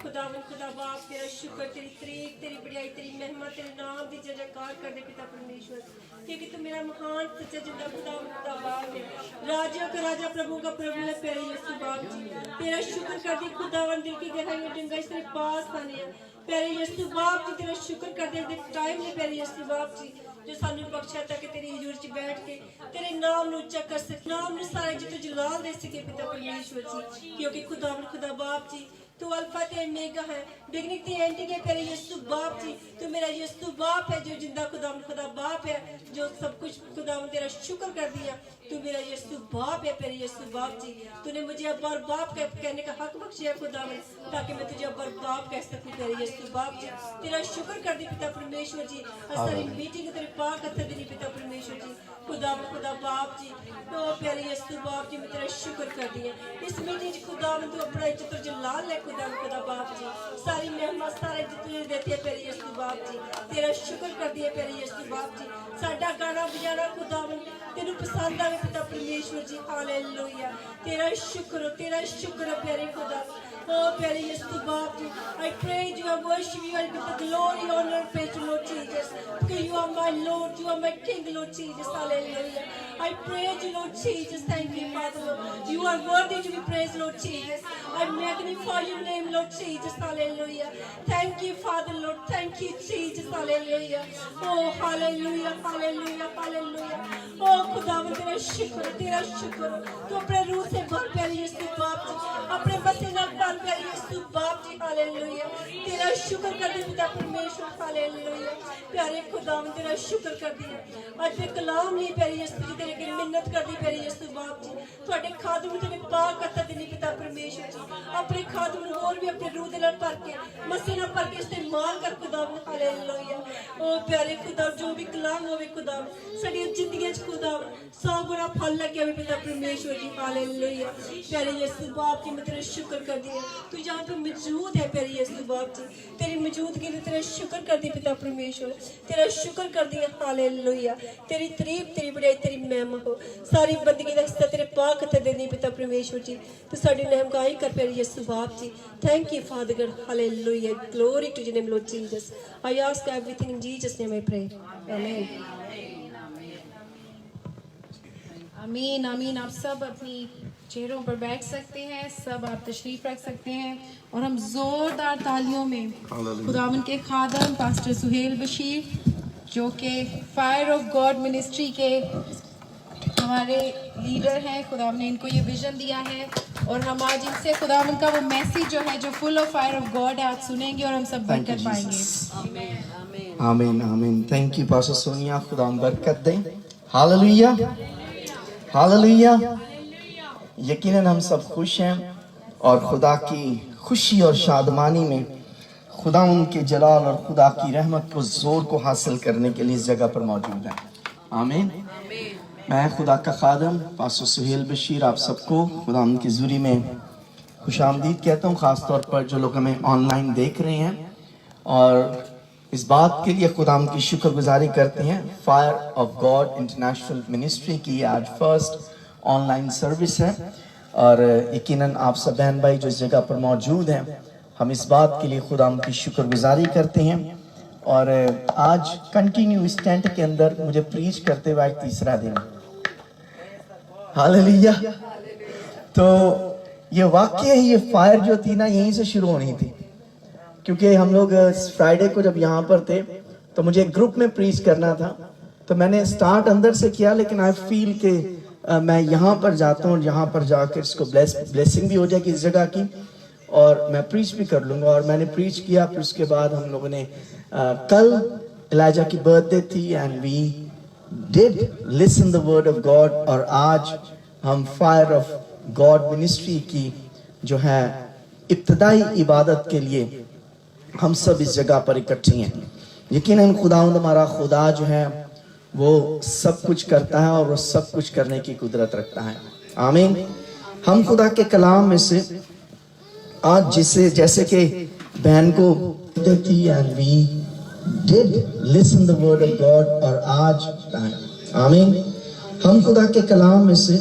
खुदावन खुदा बाप तेरा शुक्र, तेरी तारीफ, तेरी बड़ाई, तेरी महिमा, तेरे नाम की जय जयकार कर दे पिता परमेश्वर, क्योंकि तू मेरा महान सच्चा जिंदा खुदावन खुदा बाप है, राजा का राजा, प्रभु का प्रभु है, प्यारे यीशु बाप जी। तेरा शुक्र कर दे खुदावन, दिल की गहराई में डूंघाई से तेरे पास आने हैं प्यारे यीशु बाप जी। तेरा शुक्र कर दे टाइम ने प्यारे यीशु बाप जी जो सानू बख्शा था कि तेरी हजूर च बैठ के तेरे नाम नु उच्चा कर सके, नाम नु सारे जितो जलाल दे सके पिता परमेश्वर जी, क्योंकि खुदावन खुदा बाप जी तू अल्फा ते ओमेगा है, बिगनिंग ते एंडिंग है प्यारे यीशु बाप जी। तू मेरा यीशु बाप है जो जिंदा खुदावन खुदा बाप है, जो सब कुछ खुदावन तेरा शुक्र कर दिया। तू मेरा यीशु बाप है प्यारे यीशु बाप जी। तूने मुझे अब्बा और बाप कहने का हक बख्शिया खुदावन, ताकि मैं तुझे अब्बा और बाप कह सकूं प्यारे यीशु बाप जी। तेरा शुक्र कर दी पिता परमेश्वर जी। सारी मीटिंग तेरे पाक हथ देनी पिता परमेश्वर जी, खुदावन खुदा बाप जी। तो प्यारे यीशु बाप जी मैं तेरा शुक्र कर दिया इस मीटिंग च खुदावन तू अपना इज्जत और जलाल है खुदावन खुदा बाप जी। सारी महिमा सारे इज्जत तुझे देती है प्यारे यीशु बाप जी। तेरा शुक्र कर दिया प्यारे यीशु बाप जी। साडा गाना बजाना खुदावन तेनू पसंद आवे पिता परमेश्वर जी। हालेलुया। तेरा शुक्र प्यारे खुदा। ओ प्यारे यीशु बाप जी, I praise you, I worship you, I give the glory, honor, praise to Lord Jesus, because you are my Lord, you are my King, Lord Jesus. Hallelujah. I praise you, Lord Jesus. Thank you, Father, Lord. You are worthy to be praised, Lord Jesus. I magnify your name, Lord Jesus. Hallelujah. Thank you, Father, Lord. Thank you, Jesus. Hallelujah. Oh, hallelujah, hallelujah, hallelujah. Oh, खुदावन तेरा शुक्र। तू अपने रूह से भर प्यारे यीशु बाप जी, अपने बसे नाल भर प्यारे यीशु बाप जी। हालेलुया। तेरा शुक्र कर दे पिता परमेश्वर। हालेलुया। प्यारे खुदावन तेरा शुक्र कर दिया। आज मैं कलाम नहीं प्यारे यीशु जी तेरे अगे मिन्नत कर दी प्यारे यीशु बाप जी। ਤੁਹਾਡੇ ਖਾਦਮ ਨੂੰ तेरे पाक हथ देनी पिता परमेश्वर जी। अपने खादम ਨੂੰ ਹੋਰ भी अपने रूह दे नाल भर के मसीह नाल भर के इस्तेमाल कर खुदावन। हालेलुया। ओ प्यारे खुदा जो भी कलाम होवे खुदावन साडी जिंदगी च खुदावन 100 गुना फल लगे होवे पिता परमेश्वर जी। हालेलुया। प्यारे यीशु बाप जी मैं तेरा शुक्र कर दिया तू जहाँ पे मौजूद है प्यारे यीशु बाप जी। तेरी मौजूदगी ने तेरा शुक्र कर दी पिता परमेश्वर। तेरा शुक्र कर दिया। हालेलुया। तेरी तारीफ तेरी बड़ाई तेरी महिमा हो। सारी बंदगी दा हिस्सा तेरे पाक हथ देनी पिता परमेश्वर जी। तू साडी नेमगाई कर प्यारे यीशु बाप ji. Thank you Father God. Hallelujah. Glory to your name Lord Jesus. I ask everything in Jesus name I pray. Amen. Amen आमीन। आप सब अपनी चेहरों पर बैठ सकते हैं, सब आप तशरीफ रख सकते हैं और हम जोरदार तालियों में खुदावन के खादम पास्टर सुहेल बशीर जो कि फायर ऑफ गॉड मिनिस्ट्री के हमारे लीडर हैं, खुदावन ने इनको ये विजन दिया है और हम आज इनसे खुदावन का वो मैसेज जो है जो full of fire of God है आज सुनेंगे और हम सब बरकत पाएंगे। आमीन आमीन। थैंक यू पास्टर सोनिया, खुदा बरकत दें। Hallelujah, hallelujah. यकीनन हम सब खुश हैं और खुदा की खुशी और शादमानी में खुदा उनके जलाल और खुदा की रहमत को जोर को हासिल करने के लिए इस जगह पर मौजूद है। आमीन। मैं खुदा का खादम पास्टर सुहेल बशीर आप सबको खुदा उनकी ज़ुरी में खुशामदीद कहता हूँ, ख़ास तौर पर जो लोग हमें ऑनलाइन देख रहे हैं और इस बात के लिए खुदा की शुक्रगुजारी करते हैं। Fire of God international ministry की आज फर्स्ट ऑनलाइन सर्विस है और यकीनन आप सब बहन भाई जो इस जगह पर मौजूद हैं, हम इस बात के लिए खुदा की शुक्रगुजारी करते हैं। और आज कंटिन्यू इस टेंट के अंदर मुझे प्रीच करते हुए तीसरा दिन, हालेलुया। तो ये वाकई ये फायर जो थी ना यहीं से शुरू होनी थी, क्योंकि हम लोग फ्राइडे को जब यहाँ पर थे तो मुझे ग्रुप में प्रीच करना था, तो मैंने स्टार्ट अंदर से किया, लेकिन आई फील के मैं यहाँ पर जाता हूँ, यहाँ पर जाकर इसको ब्लेसिंग भी हो जाएगी इस जगह की और मैं प्रीच भी कर लूँगा। और मैंने प्रीच किया, फिर उसके बाद हम लोगों ने कल एलाजा की बर्थडे थी and we did listen the word of God, और आज हम फायर ऑफ गॉड मिनिस्ट्री की जो है इब्तदाई इबादत के लिए हम सब इस जगह पर इकट्ठे हैं। यकीनन खुदावंद हमारा खुदा जो है वो सब कुछ करता है और वो सब कुछ करने की कुदरत रखता है। आमीन। हम खुदा के कलाम में से आज जैसे कि बहन को थी and we did listen the word of God, और आज आमीन हम खुदा के कलाम में से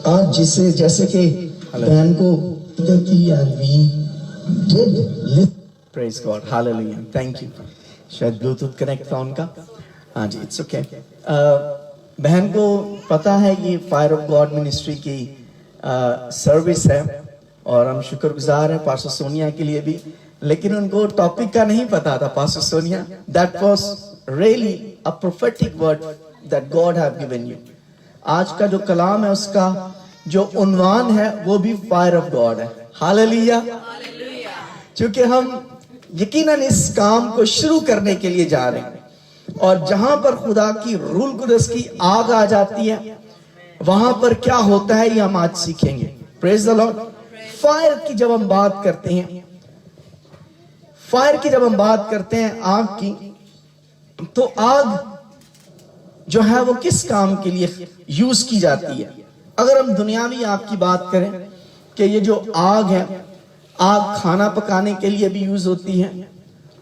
आज जैसे कि बहन को थी and we did praise God, hallelujah, thank you. शायद ब्लूटूथ कनेक्ट था उनका, हाँ जी, इट्स ओके। बहन को पता है ये फायर ऑफ गॉड मिनिस्ट्री की सर्विस है और हम शुक्रगुजार हैं पास्टर सोनिया के लिए भी, लेकिन उनको टॉपिक का नहीं पता था। Pastor Sonia, that was really a prophetic word that God have given you. आज का जो कलाम है उसका जो उन्वान है वो भी फायर ऑफ गॉड है, हालेलुया। क्योंकि हम यकीनन इस काम को शुरू करने के लिए जा रहे हैं और जहां पर खुदा की रूल कुदस की आग आ जाती है वहां पर क्या होता है ये हम आज सीखेंगे। Praise the Lord. फायर की जब हम बात करते हैं, फायर की जब हम बात करते हैं आग की, तो आग जो है वो किस काम के लिए यूज की जाती है? अगर हम दुनियावी आग की बात करें कि ये जो आग है, आग खाना पकाने के लिए भी यूज होती है।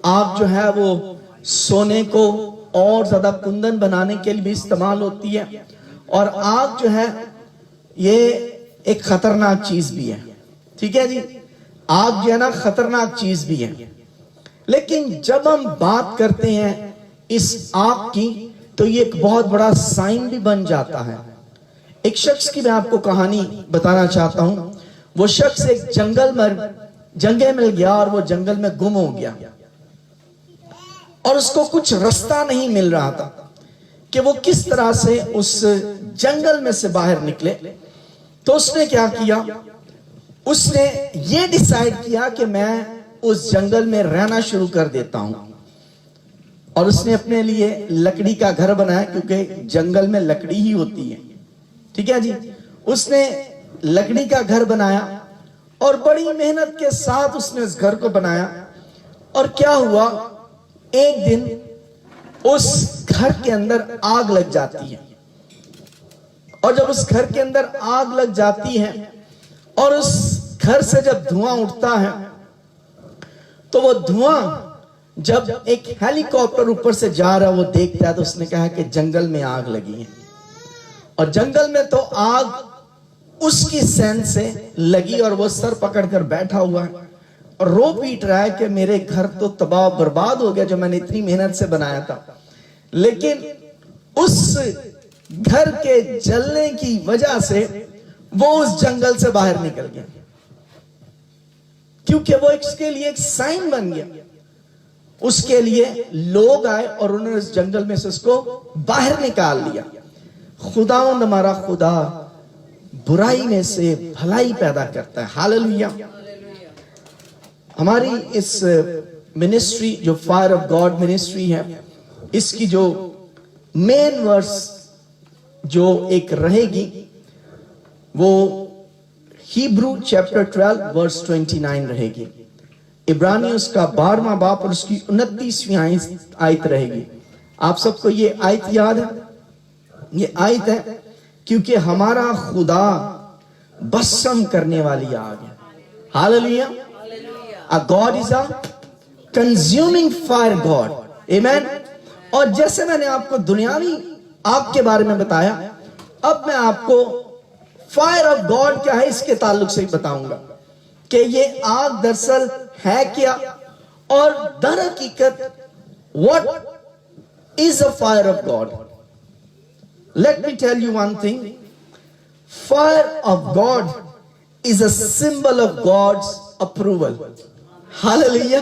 आग जो है वो सोने को और ज्यादा कुंदन बनाने के लिए भी इस्तेमाल होती है। और आग जो है ये एक खतरनाक चीज भी है, ठीक है जी। आग जो है ना खतरनाक चीज भी है, लेकिन जब हम बात करते हैं इस आग की तो ये एक बहुत बड़ा साइन भी बन जाता है। एक शख्स की मैं आपको कहानी बताना चाहता हूं। वो शख्स एक जंगल में गया और वो जंगल में गुम हो गया और उसको कुछ रास्ता नहीं मिल रहा था कि वो किस तरह से उस जंगल में से बाहर निकले। तो उसने क्या किया, उसने ये डिसाइड किया कि मैं उस जंगल में रहना शुरू कर देता हूं। और उसने अपने लिए लकड़ी का घर बनाया, क्योंकि जंगल में लकड़ी ही होती है, ठीक है जी। उसने लकड़ी का घर बनाया और बड़ी मेहनत के साथ उसने उस घर को बनाया। और क्या हुआ, एक दिन उस घर के अंदर आग लग जाती है। और जब उस घर के अंदर आग लग जाती है और उस घर से जब धुआं उठता है, तो वो धुआं जब एक हेलीकॉप्टर ऊपर से जा रहा है वो देखता है, तो उसने कहा कि जंगल में आग लगी है। और जंगल में तो आग उसकी सेंस से लगी और वो सर पकड़कर बैठा हुआ है और रो पीट रहा है कि मेरे घर तो तबाह बर्बाद हो गया जो मैंने इतनी मेहनत से बनाया था। लेकिन उस घर के जलने की वजह से वो उस जंगल से बाहर निकल गया, क्योंकि वो इसके लिए एक साइन बन गया। उसके लिए लोग आए और उन्होंने उस जंगल में से उसको बाहर निकाल लिया। खुदावंद हमारा खुदा बुराई में से भलाई पैदा करता है, हालेलुया। हमारी इस मिनिस्ट्री जो फायर ऑफ गॉड मिनिस्ट्री है, इसकी जो मेन वर्स जो एक रहेगी वो हिब्रू चैप्टर 12 वर्स 29 रहेगी। इब्रानी उसका 12वां बाप और उसकी 29वीं आयत रहेगी। आप सबको ये आयत याद है? ये आयत है क्योंकि हमारा खुदा भस्म करने वाली आग है। Hallelujah. A God is a consuming fire God. Amen. और जैसे मैंने आपको दुनियावी आग के बारे में बताया, अब मैं आपको फायर ऑफ गॉड क्या है इसके ताल्लुक से बताऊंगा कि ये आग दरअसल है क्या, और दर हकीकत what is a fire of God. Let me tell you one thing, fire of God is a symbol of God's approval. Hallelujah.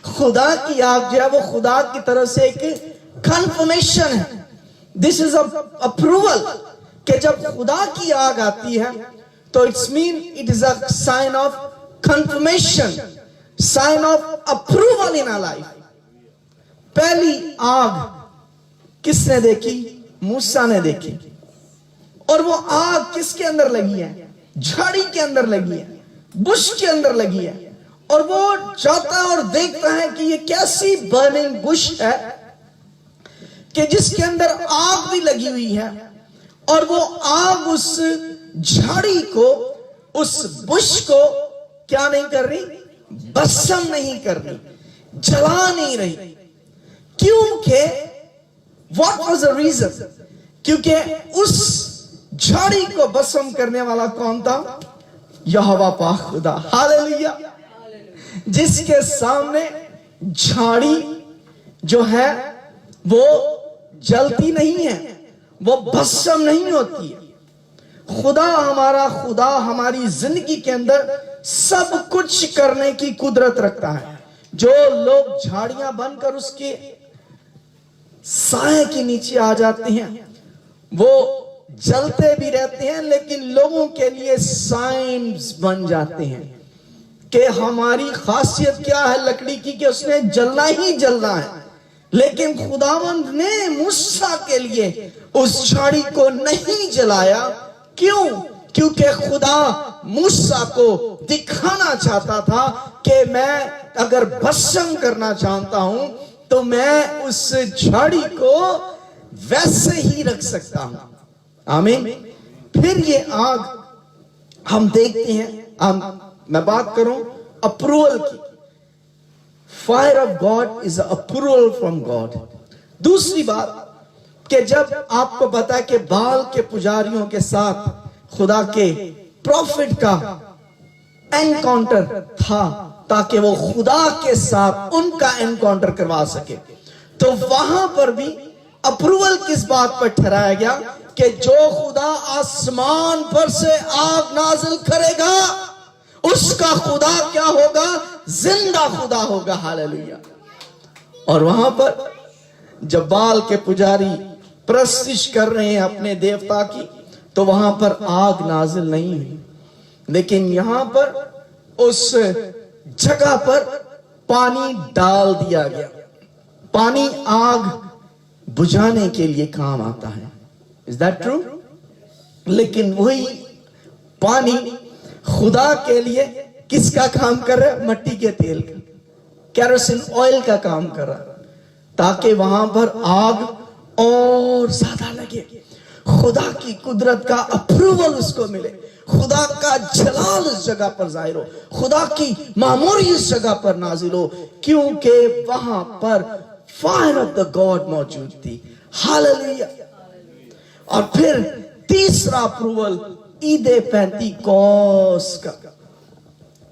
खुदा की आग जो है वो खुदा की तरफ से एक कंफर्मेशन है। दिस इज अप्रूवल कि जब खुदा की आग आती है तो it's mean it is a sign of confirmation, sign of approval in our life. पहली आग किसने देखी? मूसा ने देखी। और वो आग किसके अंदर लगी है? झाड़ी के अंदर लगी है, बुश के अंदर लगी है। और वो जाता है और देखता है कि ये कैसी बर्निंग बुश है कि जिसके अंदर आग भी लगी हुई है, और वो आग उस झाड़ी को, उस बुश को क्या नहीं कर रही? भस्म नहीं कर रही, जला नहीं रही। क्योंकि व्हाट वाज द रीजन? क्योंकि उस झाड़ी को भस्म करने वाला कौन था? यहोवा पाक खुदा। हालेलुया। जिसके सामने झाड़ी जो है वो जलती नहीं है, वो भस्म नहीं होती है। खुदा हमारा खुदा हमारी जिंदगी के अंदर सब कुछ करने की कुदरत रखता है। जो लोग झाड़ियां बनकर उसके साए के नीचे आ जाते हैं वो जलते भी रहते हैं, लेकिन लोगों के लिए साइंस बन जाते हैं कि हमारी खासियत क्या है लकड़ी की कि उसने जलना ही जलना है। लेकिन खुदावंद ने मूसा के लिए उस झाड़ी को नहीं जलाया। क्यों? क्योंकि खुदा मूसा को दिखाना चाहता था कि मैं अगर भस्म करना चाहता हूं तो मैं उस झाड़ी को वैसे ही रख सकता हूं। आमीन। फिर ये आग हम देखते हैं, मैं बात करूं अप्रूवल की। Fire of God is approval from God. दूसरी बात कि जब आपको पता है कि बाल के पुजारियों के साथ खुदा के प्रॉफिट का एनकाउंटर था ताकि वो खुदा के साथ उनका एनकाउंटर करवा सके, तो वहां पर भी अप्रूवल किस बात पर ठहराया गया कि जो खुदा आसमान पर से आग नाजिल करेगा उसका खुदा क्या होगा? जिंदा खुदा होगा। हालेलुया। और वहां पर जब बाल के पुजारी प्रस्तिश कर रहे हैं अपने देवता की, तो वहां पर आग नाजिल नहीं हुई, लेकिन यहां पर उस जगह पर पानी डाल दिया गया। पानी आग बुझाने के लिए काम आता है। Is that true? लेकिन वही पानी खुदा के लिए किसका काम कर रहा है? मट्टी के तेल का, केरोसिन ऑयल का काम कर रहा है, ताकि वहां पर आग और ज्यादा लगे, खुदा की कुदरत का अप्रूवल उसको मिले, खुदा का जलाल उस जगह पर जाहिर हो, खुदा की मामूरी उस जगह पर नाजिल हो, क्योंकि वहां पर फायर ऑफ द गॉड मौजूद थी। हालेलुया। और फिर तीसरा अप्रूवल ईदे पेंतीकोस का,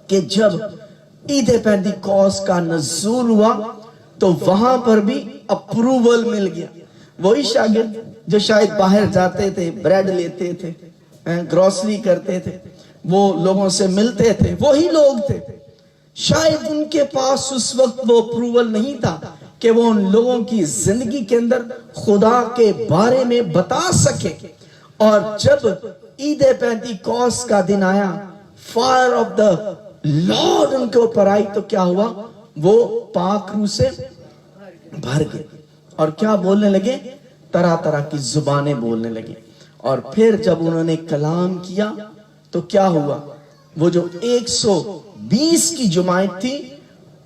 कि जब ईदे पेंतीकोस का नज़ूल हुआ तो वहां पर भी अप्रूवल मिल गया। वही शागिर्द जो शायद बाहर जाते थे, ब्रेड लेते थे, ग्रोसरी करते थे, वो लोगों से मिलते थे, वही लोग थे। शायद उनके पास उस वक्त वो अप्रूवल नहीं था कि वो उन लोगों की जिंदगी के अंदर खुदा के बारे में बता सके। और जब ईदे पेंतीकोस का दिन आया, फायर ऑफ द लॉर्ड उनके ऊपर आई, तो क्या हुआ? वो पाक रूह से भर गए और क्या बोलने लगे? तरह तरह की जुबानें बोलने लगी। और फिर जब उन्होंने कलाम किया तो क्या हुआ, वो जो 120 की जमात थी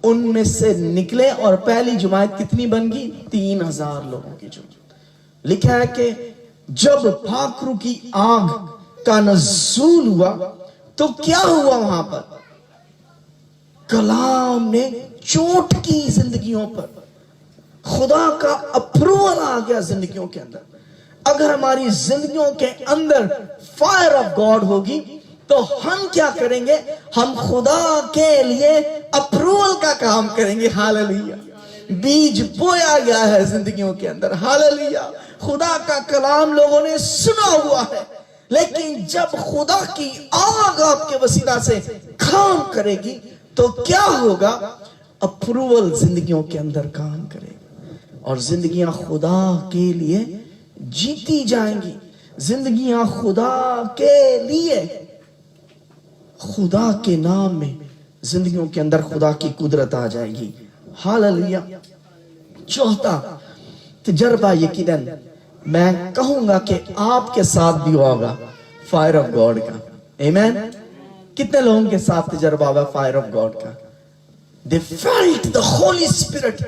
उनमें से निकले और पहली जमात कितनी बन गई, 3000 लोगों की जमात। लिखा है कि जब फाखरू की आग का नज़ूल हुआ तो क्या हुआ, वहां पर कलाम ने चोट की जिंदगियों पर, खुदा का अप्रूवल आ गया जिंदगियों के अंदर। अगर हमारी जिंदगियों के अंदर फायर ऑफ गॉड होगी तो हम क्या करेंगे, हम खुदा के लिए अप्रूवल का काम करेंगे। हालेलुया, बीज बोया गया है जिंदगियों के अंदर। हालेलुया, खुदा का कलाम लोगों ने सुना हुआ है, लेकिन जब खुदा की आग आपके वसीला से काम करेगी तो क्या होगा, अप्रूवल जिंदगियों के अंदर काम करेगा और जिंदगियां खुदा के लिए जीती जाएंगी। जिंदगियां खुदा के लिए, खुदा के नाम में जिंदगियों के अंदर खुदा की कुदरत आ जाएगी। हालेलुया। चौथा तजर्बा यकीनन मैं कहूंगा कि आपके साथ भी होगा फायर ऑफ गॉड का। आमीन। कितने लोगों के साथ तजर्बा हुआ फायर ऑफ गॉड का? They felt the Holy Spirit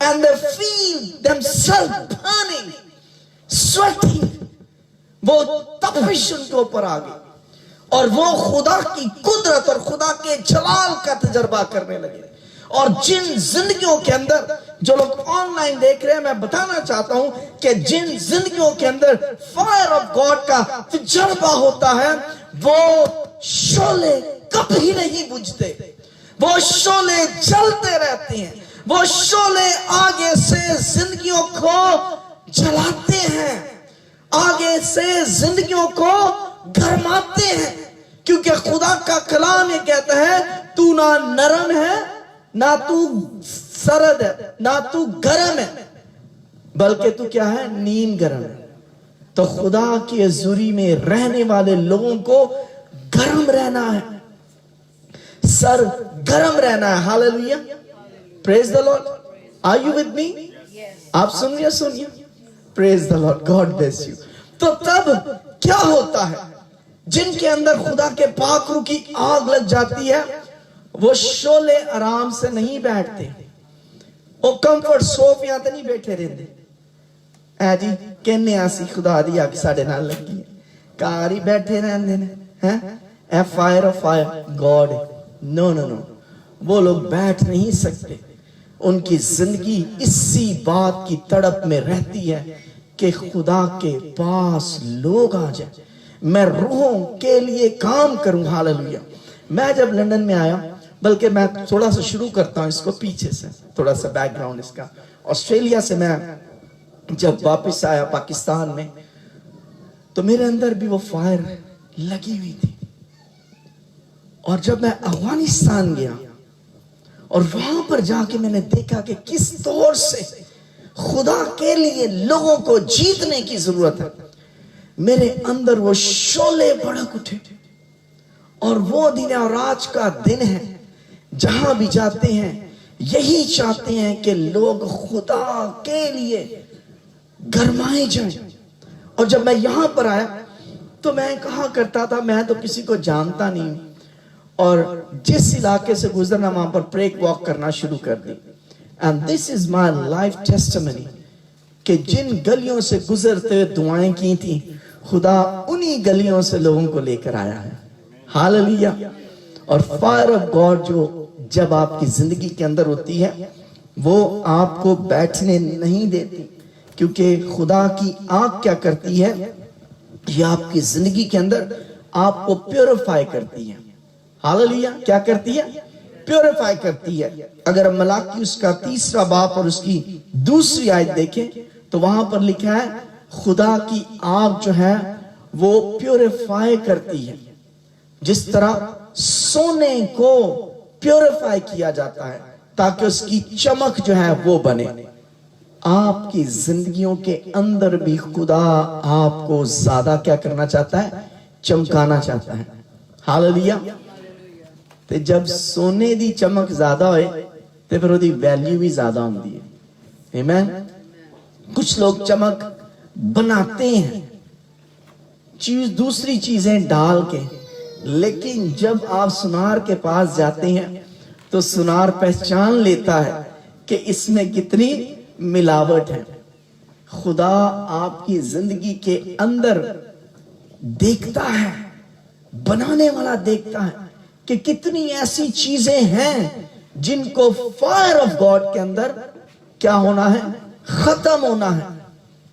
and they feel themselves burning, sweating. वो तपिश उनके ऊपर आ गई और वो खुदा की कुदरत और खुदा के जलाल का तजर्बा करने लगे। और जिन जिंदगियों के अंदर, जो लोग ऑनलाइन देख रहे हैं, मैं बताना चाहता हूं कि जिन जिंदगियों के अंदर फायर ऑफ गॉड का तजर्बा होता है वो शोले कभी नहीं बुझते, वो शोले जलते रहते हैं, वो शोले आगे से जिंदगियों को जलाते हैं, आगे से जिंदगियों को गरमाते हैं। क्योंकि खुदा का कलाम ये कहता है, तू ना नरम है ना तू सरद है ना तू गर्म है, बल्कि तू क्या है, नीम गर्म है। तो खुदा की हजूरी में रहने वाले लोगों को गर्म रहना है, सर गर्म रहना है। Hallelujah, praise the Lord. Are you with me? आप सुनिए, praise the Lord, God bless you. तो तब क्या होता है, जिनके अंदर खुदा के पाखरू की आग लग जाती है, वो शोले आराम से नहीं बैठते, वो कंफर्ट सोफिया ते नहीं बैठे रहते। ऐ जी कहने आसी खुदा दी अग साडे नाल लगी है, कार ही बैठे रहंदे ने हैं। A fire of fire God, no no no, वो लोग बैठ नहीं सकते। उनकी जिंदगी इसी बात की तड़प में रहती है कि खुदा के पास लोग आ जाए, मैं रूहों के लिए काम करूं। हालेलुया। मैं जब लंदन में आया, बल्कि मैं थोड़ा सा शुरू करता हूं इसको पीछे से, थोड़ा सा बैकग्राउंड इसका। ऑस्ट्रेलिया से मैं जब वापस आया पाकिस्तान में, तो मेरे अंदर भी वो फायर लगी हुई थी। और जब मैं अफगानिस्तान गया और वहां पर जाके मैंने देखा कि किस तौर से खुदा के लिए लोगों को जीतने की जरूरत है, मेरे अंदर वो शोले भड़क उठे। और वो दिन और आज का दिन है, जहां भी जाते हैं यही चाहते हैं कि लोग खुदा के लिए गरमाए जाएं। और जब मैं यहां पर आया तो मैं कहा करता था, मैं तो किसी को जानता नहीं, और जिस इलाके से गुजरना वहां पर प्रेक वॉक करना शुरू कर दी। And this is my life testimony कि जिन गलियों से गुजरते हुए दुआएं की थी, खुदा उन्हीं गलियों से लोगों को लेकर आया है। हालेलुया। और फायर ऑफ गॉड जो जब आपकी जिंदगी के अंदर होती है, वो आपको बैठने नहीं देती, क्योंकि खुदा की आग क्या करती है, ये आपकी जिंदगी के अंदर आपको प्योरीफाई करती है। हालेलुया। क्या करती है? प्योरीफाई करती है। अगर हम मलाकी उसका 3 बाब और उसकी 2 आयत देखें तो वहां पर लिखा है, खुदा की आग जो है वो प्योरीफाई करती है। जिस तरह सोने को प्योरीफाई किया जाता है ताकि उसकी चमक जो है वो बने, आपकी जिंदगियों के अंदर भी खुदा आपको ज्यादा क्या करना चाहता है, चमकाना चाहता है। हालेलुया। ते जब सोने दी चमक ज्यादा होए ते फिर ओदी वैल्यू भी ज्यादा होती है। आमीन। कुछ लोग चमक बनाते हैं चीज दूसरी चीजें डाल के, लेकिन जब आप सुनार के पास जाते हैं तो सुनार पहचान लेता है कि इसमें कितनी मिलावट है। खुदा आपकी जिंदगी के अंदर देखता है, बनाने वाला देखता है कि कितनी ऐसी चीजें हैं जिनको फायर ऑफ गॉड के अंदर क्या होना है, खत्म होना है।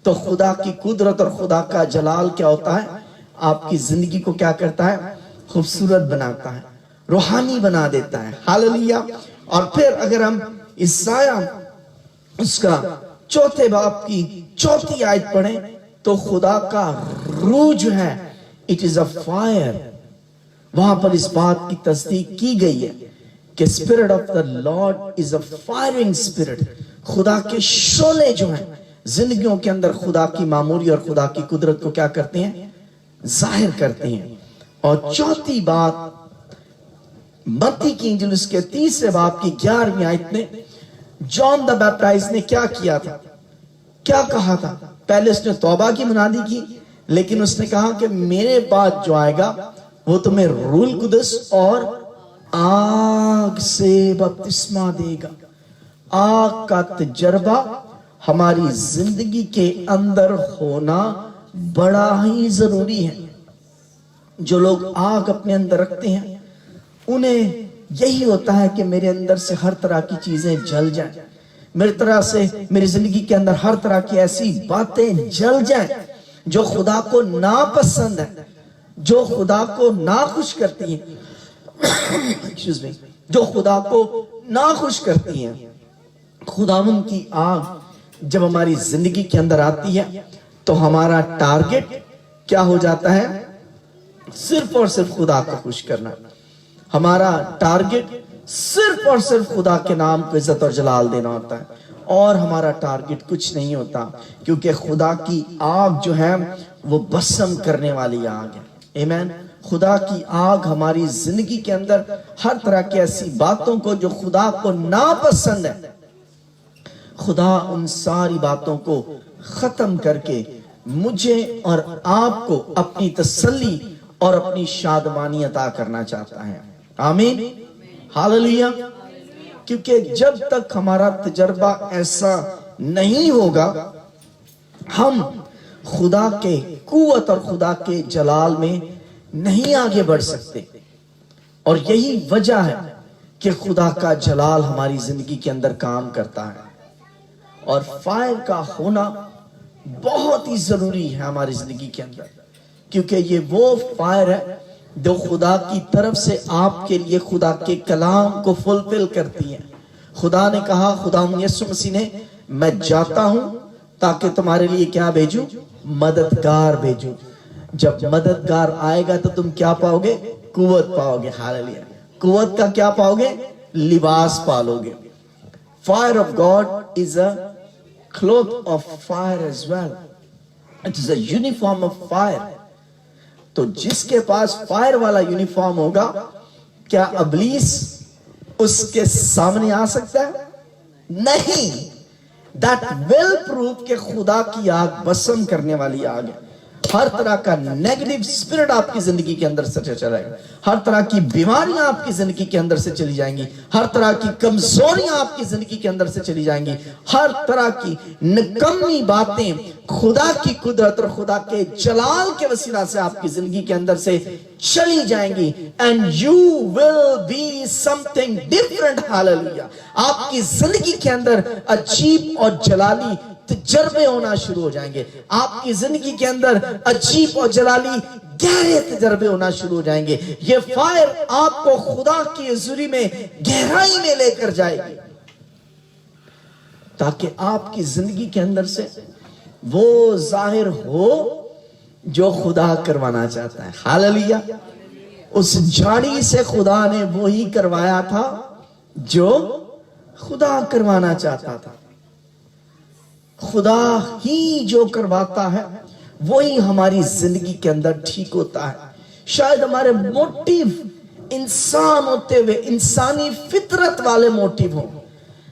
तो खुदा की कुदरत और खुदा का जलाल क्या होता है, आपकी जिंदगी को क्या करता है, खूबसूरत बनाता है, रूहानी बना देता है। हालेलुया। और फिर अगर हम इसाया उसका 4 बाब की 4 आयत पढ़ें तो खुदा का रूह जो है इट इज अ फायर। वहां पर इस बात की तस्दीक की गई है कि spirit of the Lord is a firing spirit. खुदा के शोले जो हैं जिंदगियों के अंदर खुदा की मामूरी और खुदा की कुदरत को क्या करते हैं, जाहिर करते हैं। और 4 बात मत्ती की इंजील उसके 3 बाब की 11वीं आयत में जॉन द बैप्टाइज ने क्या किया था, क्या कहा था। पहले उसने तौबा की मुनादी की, लेकिन उसने कहा कि मेरे बाद जो आएगा वो तुम्हें रूल कुदस और आग से बपतिस्मा देगा। आग का तजर्बा हमारी जिंदगी के अंदर होना बड़ा ही जरूरी है। जो लोग आग अपने अंदर रखते हैं उन्हें यही होता है कि मेरे अंदर से हर तरह की चीजें जल जाएं, मेरी तरह से मेरी जिंदगी के अंदर हर तरह की ऐसी बातें जल जाएं जो खुदा को नापसंद है, जो खुदा को नाखुश करती हैं एक्सक्यूज मी, जो खुदा को नाखुश करती हैं। खुदावंद की आग जब हमारी जिंदगी के अंदर आती है तो हमारा टारगेट क्या हो जाता है, सिर्फ और सिर्फ खुदा को खुश करना। हमारा टारगेट सिर्फ और सिर्फ खुदा के नाम को इज्जत और जलाल देना होता है, और हमारा टारगेट कुछ नहीं होता, क्योंकि खुदा की आग जो है वो भस्म करने वाली आग है। आमीन। खुदा की आग हमारी जिंदगी के अंदर हर तरह की ऐसी बातों को जो खुदा को नापसंद है, खुदा उन सारी बातों को खत्म करके मुझे और आपको अपनी तसल्ली और अपनी शादमानी अता करना चाहता है। आमीन, हालेलुया। क्योंकि जब तक हमारा तजर्बा ऐसा नहीं होगा हम खुदा के कुव्वत और खुदा के जलाल में नहीं आगे बढ़ सकते। और यही वजह है कि खुदा का जलाल हमारी जिंदगी के अंदर काम करता है, और फायर का होना बहुत ही जरूरी है हमारी जिंदगी के अंदर, क्योंकि ये वो फायर है जो खुदा की तरफ से आपके लिए खुदा के कलाम को फुलफिल करती है। खुदा ने कहा, खुदा यीशु मसीह ने, मैं जाता हूं ताकि तुम्हारे लिए क्या भेजूं, मददगार भेजूं। जब मददगार आएगा तो तुम क्या पाओगे, कुव्वत पाओगे। हालेलुया। कुव्वत का क्या पाओगे, लिबास पालोगे। Fire of God is a cloth of fire as well, it is a uniform of fire. तो जिसके पास फायर वाला यूनिफॉर्म होगा, क्या इब्लीस उसके सामने आ सकता है? नहीं। दैट विल प्रूव कि खुदा की आग भस्म करने वाली आग है। हर तरह का नेगेटिव स्पिरिट आपकी जिंदगी के अंदर से चलेगा, हर तरह की बीमारियां आपकी जिंदगी के अंदर से चली जाएंगी, हर तरह की कमजोरियां आपकी जिंदगी के अंदर से चली जाएंगी, हर तरह की निकम्मी बातें खुदा की कुदरत और खुदा के जलाल के वसीला से आपकी जिंदगी के अंदर से चली जाएंगी। And you will be something different. Hallelujah. आपकी जिंदगी के अंदर अजीब और जलाली तजर्बे होना शुरू हो जाएंगे। आपकी जिंदगी के अंदर अजीब और जलाली गहरे तजर्बे होना शुरू हो जाएंगे। ये फायर आपको खुदा की हुजूरी में गहराई में लेकर जाएगी, ताकि आपकी जिंदगी के अंदर से वो जाहिर हो जो खुदा करवाना चाहता है। हालेलुया। उस झाड़ी से खुदा ने वो ही करवाया था जो खुदा करवाना चाहता था। खुदा ही जो करवाता है वही हमारी जिंदगी के अंदर ठीक होता है। शायद हमारे मोटिव इंसान होते हुए इंसानी फितरत वाले मोटिव हो,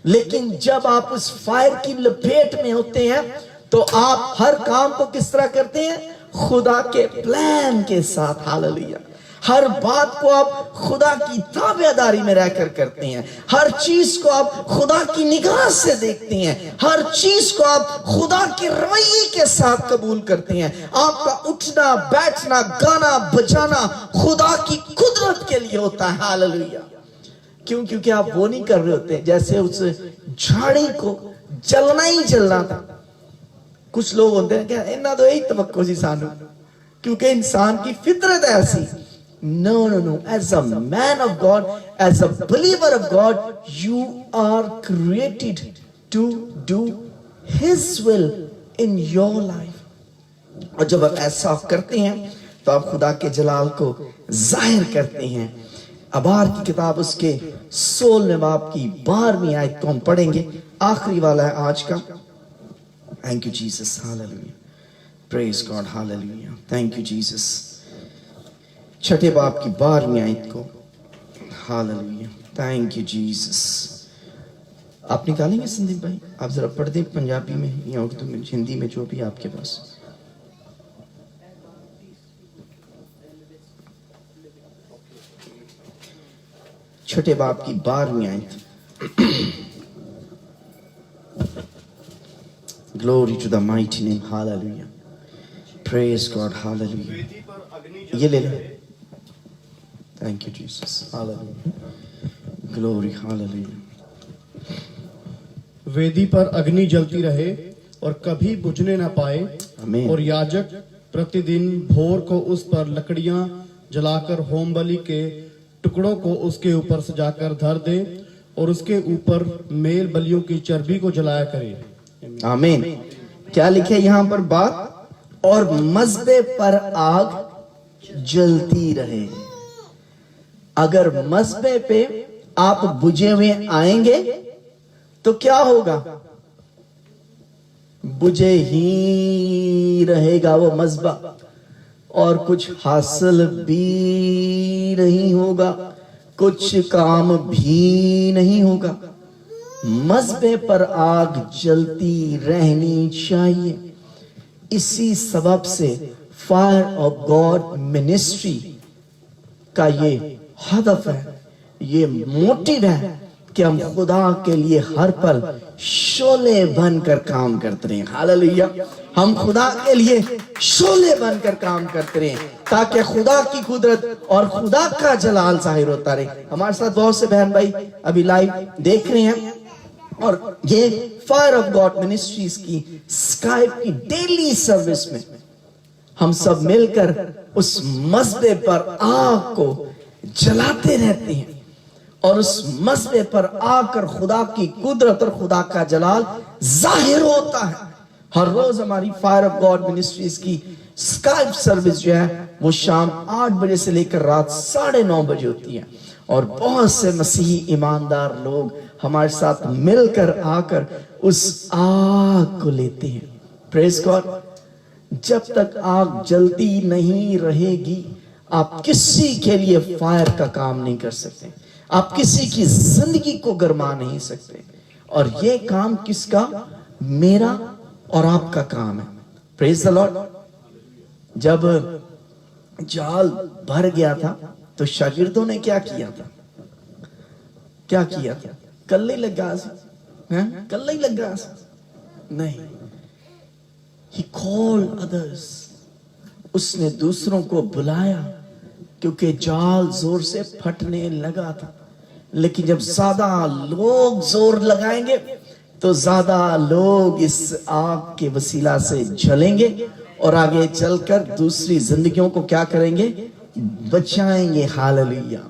लेकिन जब आप उस फायर की लपेट में होते हैं तो आप हर काम को किस तरह करते हैं? खुदा के प्लान के साथ। हालेलुया। हर बात को आप खुदा की ताबेदारी में रहकर करते हैं। हर चीज को आप खुदा की निगाह से देखते हैं। हर चीज को आप खुदा के रवैये के साथ कबूल करते हैं। आपका उठना, बैठना, गाना, बजाना खुदा की कुदरत के लिए होता है। हालेलुया। क्यों? क्योंकि आप वो नहीं कर रहे होते जैसे उस झाड़ी को जलना ही जलना था। कुछ लोग होते हैं क्या, इन्ना तो यही तवक्को सी सानू, क्योंकि इंसान की फितरत है ऐसी। No, no, no. As a man of God, as a believer of God, you are created to do His will in your life. और जब आप ऐसा करते हैं तो आप खुदा के जलाल को जाहिर करते हैं। अबार की किताब उसके 16वें बाब की 12वीं आयत को हम पढ़ेंगे। आखिरी वाला है आज का। Thank you Jesus, hallelujah. Praise God, hallelujah. Thank you Jesus. छठे बाब की 12वीं आयत को। हालेलुया। Thank you Jesus. आप निकालेंगे संदीप भाई? आप जरा पढ़ दें पंजाबी में या उर्दू में, हिंदी में, जो भी आपके पास। छठे बाब की 12वीं आयत। Glory to the mighty name, hallelujah. Praise God, hallelujah. ये ले लो। Thank you Jesus, hallelujah, glory, hallelujah। वेदी पर अग्नि जलती रहे और कभी बुझने न पाए। आमीन। और याजक प्रतिदिन भोर को उस पर लकड़ियां जलाकर होम बलि के टुकड़ों को उसके ऊपर सजाकर धर दे और उसके ऊपर मेल बलियों की चर्बी को जलाया करे। आमीन। क्या लिखे यहाँ पर बात? और मज़बे पर आग जलती रहे। अगर मज़बे पे आप बुझे हुए आएंगे तो क्या होगा? बुझे ही रहेगा वो मज़बा और कुछ हासिल भी नहीं होगा, कुछ काम भी नहीं होगा। मज़बे पर आग जलती रहनी चाहिए। इसी सबब से फायर ऑफ गॉड मिनिस्ट्री का ये हदफ है, ये मोटिव है कि हम खुदा के लिए हर पल शोले बनकर काम करते रहें। हालेलुया। हम खुदा के लिए शोले बनकर काम करते रहें ताकि खुदा की कुदरत और खुदा का जलाल जाहिर होता रहे। हमारे साथ बहुत से बहन भाई अभी लाइव देख रहे हैं और ये फायर ऑफ गॉड मिनिस्ट्रीज की स्काइप की डेली सर्विस में हम सब मिलकर उस मज़बे पर आग को जलाते रहते हैं और उस मज़बे पर आकर खुदा की कुदरत और खुदा का जलाल जाहिर होता है। हर रोज हमारी फायर ऑफ गॉड मिनिस्ट्रीज की स्काइप सर्विस जो है वो शाम 8 बजे से लेकर रात 9:30 बजे होती है और बहुत से मसीही ईमानदार लोग हमारे साथ मिलकर आकर उस आग को लेते हैं। Praise God. जब तक आग जलती नहीं रहेगी आप किसी के लिए फायर का काम नहीं कर सकते, आप किसी की जिंदगी को गरमा नहीं सकते। और ये काम किसका? मेरा और आपका काम है। Praise the Lord. जब जाल भर गया था तो शागिर्दों ने क्या किया था? क्या किया था? कल्ले ही लगा कल्ले ही लगा नहीं। He called others। उसने दूसरों को बुलाया क्योंकि जाल जोर से फटने लगा था। लेकिन जब ज्यादा लोग जोर लगाएंगे तो ज्यादा लोग इस आग के वसीला से जलेंगे और आगे चलकर दूसरी जिंदगियों को क्या करेंगे? बचाएंगे। हालेलुया।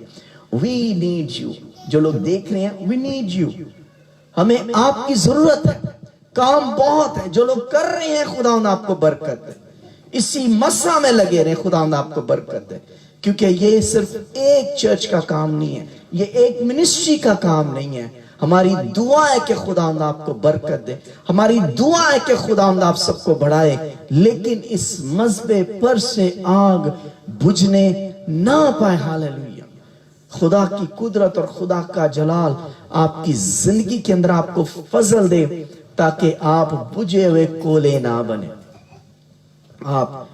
We need you. जो लोग देख रहे हैं, वी नीड यू। हमें आपकी जरूरत है। काम बहुत है जो लोग कर रहे हैं, खुदावंद आपको बरकत दे। इसी मसा में लगे रहे, खुदावंद आपको बरकत दे। क्योंकि ये सिर्फ एक चर्च का काम नहीं है, ये एक मिनिस्ट्री का काम नहीं है। हमारी दुआ है कि खुदावंद आपको बरकत दे, हमारी दुआ है कि खुदावंद आप सबको बढ़ाए। लेकिन इस मज़बे पर से आग बुझने ना पाए। हालेलुया। खुदा की कुदरत और खुदा का जलाल आपकी जिंदगी के अंदर आपको फजल दे ताकि आप बुझे हुए कोयले ना बने, आप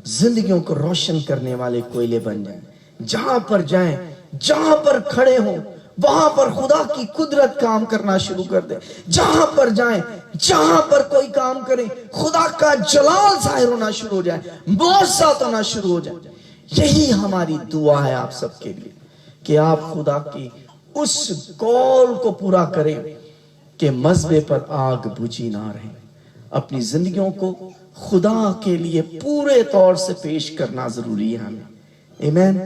जिंदगियों को रोशन करने वाले कोयले बन जाएं। जहां पर जाएं, जहां पर खड़े हो, वहां पर खुदा की कुदरत काम करना शुरू कर दे। जहां पर जाएं, जहां पर कोई काम करे, खुदा का जलाल जाहिर होना शुरू हो जाए, मौजज़ात होना शुरू हो जाए। यही हमारी दुआ है आप सबके लिए कि आप खुदा की उस कॉल को पूरा करें कि मज़बे पर आग बुझी ना रहे। अपनी जिंदगियों को खुदा के लिए पूरे तौर से पेश करना जरूरी है हमें। आमीन।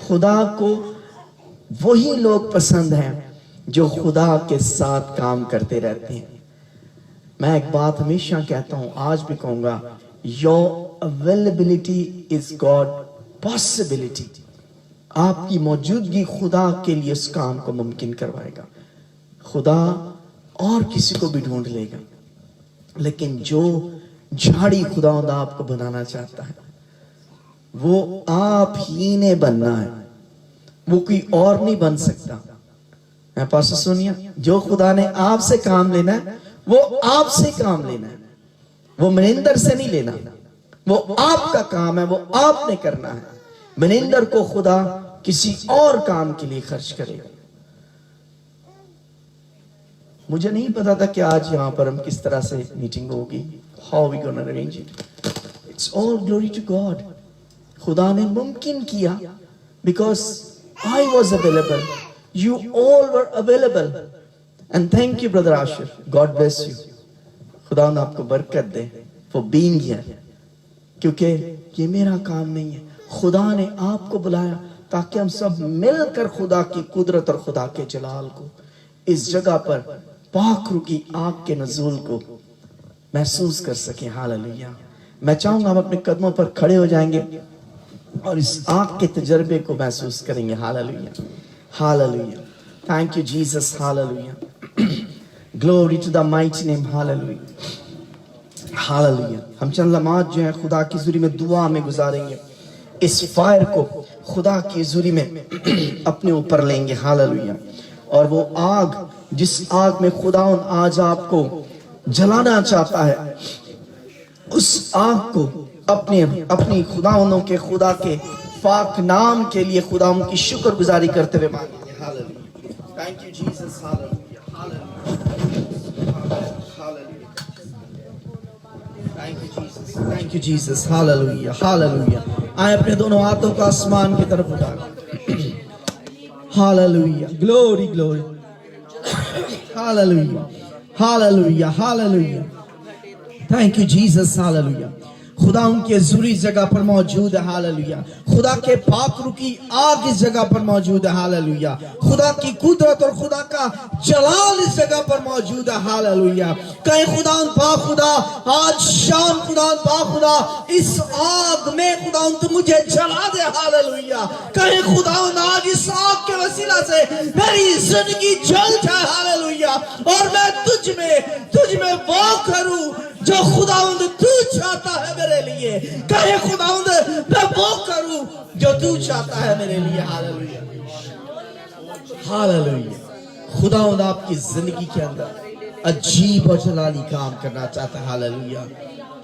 खुदा को वही लोग पसंद हैं जो खुदा के साथ काम करते रहते हैं। मैं एक बात हमेशा कहता हूं, आज भी कहूंगा, your availability is God possibility. आपकी मौजूदगी खुदा के लिए उस काम को मुमकिन करवाएगा। खुदा और किसी को भी ढूंढ लेगा, लेकिन जो झाड़ी खुदा आपको बनाना चाहता है वो आप ही ने बनना है, वो कोई और नहीं बन सकता। मैं पास्टर सोनिया, जो खुदा ने आपसे काम लेना है वो आपसे काम लेना है, वो मनिंदर से नहीं लेना। वो आपका काम है, वो आपने करना है। मनिंदर को खुदा किसी और काम के लिए खर्च करेगा। मुझे नहीं पता था कि आज यहां पर हम किस तरह से मीटिंग होगी, how we gonna arrange it. It's all glory to God. खुदा ने मुमकिन किया because I was available, you all were available, and thank you brother Ashir, God bless you. खुदा ने आपको बरकत दे फॉर बीइंग हियर, क्योंकि ये मेरा काम नहीं है। खुदा ने आपको बुलाया ताकि हम सब मिलकर खुदा की कुदरत और खुदा के जलाल को इस जगह पर पाक रूह की आग के नज़ूल को महसूस कर सके। हालेलुया। मैं चाहूंगा हम अपने कदमों पर खड़े हो जाएंगे और इस आग के तजर्बे को महसूस करेंगे। Hallelujah, hallelujah. Thank you Jesus. Hallelujah, glory to the mighty name. Hallelujah, hallelujah. हम चंद लम्हात जो है खुदा की हुजूरी में दुआ में गुजारेंगे। इस फायर को खुदा की हुजूरी में अपने ऊपर लेंगे। हालेलुया। और वो आग, जिस आग में खुदा आज आपको जलाना चाहता है, उस आग को अपनी खुदा के पाक नाम के लिए खुदा उनकी शुक्रगुजारी करते हुए मांगेंगे। Hallelujah. Thank you Jesus. Hallelujah, hallelujah. Thank you Jesus, thank you Jesus. Hallelujah, hallelujah. आए अपने दोनों हाथों को आसमान की तरफ उठाएं। Hallelujah, glory glory. Hallelujah, hallelujah, hallelujah. Thank you Jesus. Hallelujah. खुदा उनकी ज़रूरी जगह पर मौजूद है। हालेलुया। खुदा के पाक रूह की आग इस जगह पर मौजूद है। हालेलुया। खुदा की कुदरत और खुदा का जलाल इस जगह पर मौजूद है। हालेलुया। कहीं खुदा खुदा आज शाम खुदा इस आग में खुदा तो मुझे जला दे। हालेलुया। कहीं खुदा आज इस आग के वसीला से मेरी जिंदगी जल जाए। हालेलुया। और मैं तुझ में वो करूं जो खुदावंद तू चाहता है मेरे लिए। कहे खुदावंद मैं वो करूं जो तू चाहता है मेरे लिए। Hallelujah, hallelujah. खुदावंद आपकी जिंदगी के अंदर अजीब और जलाली काम करना चाहता है। Hallelujah,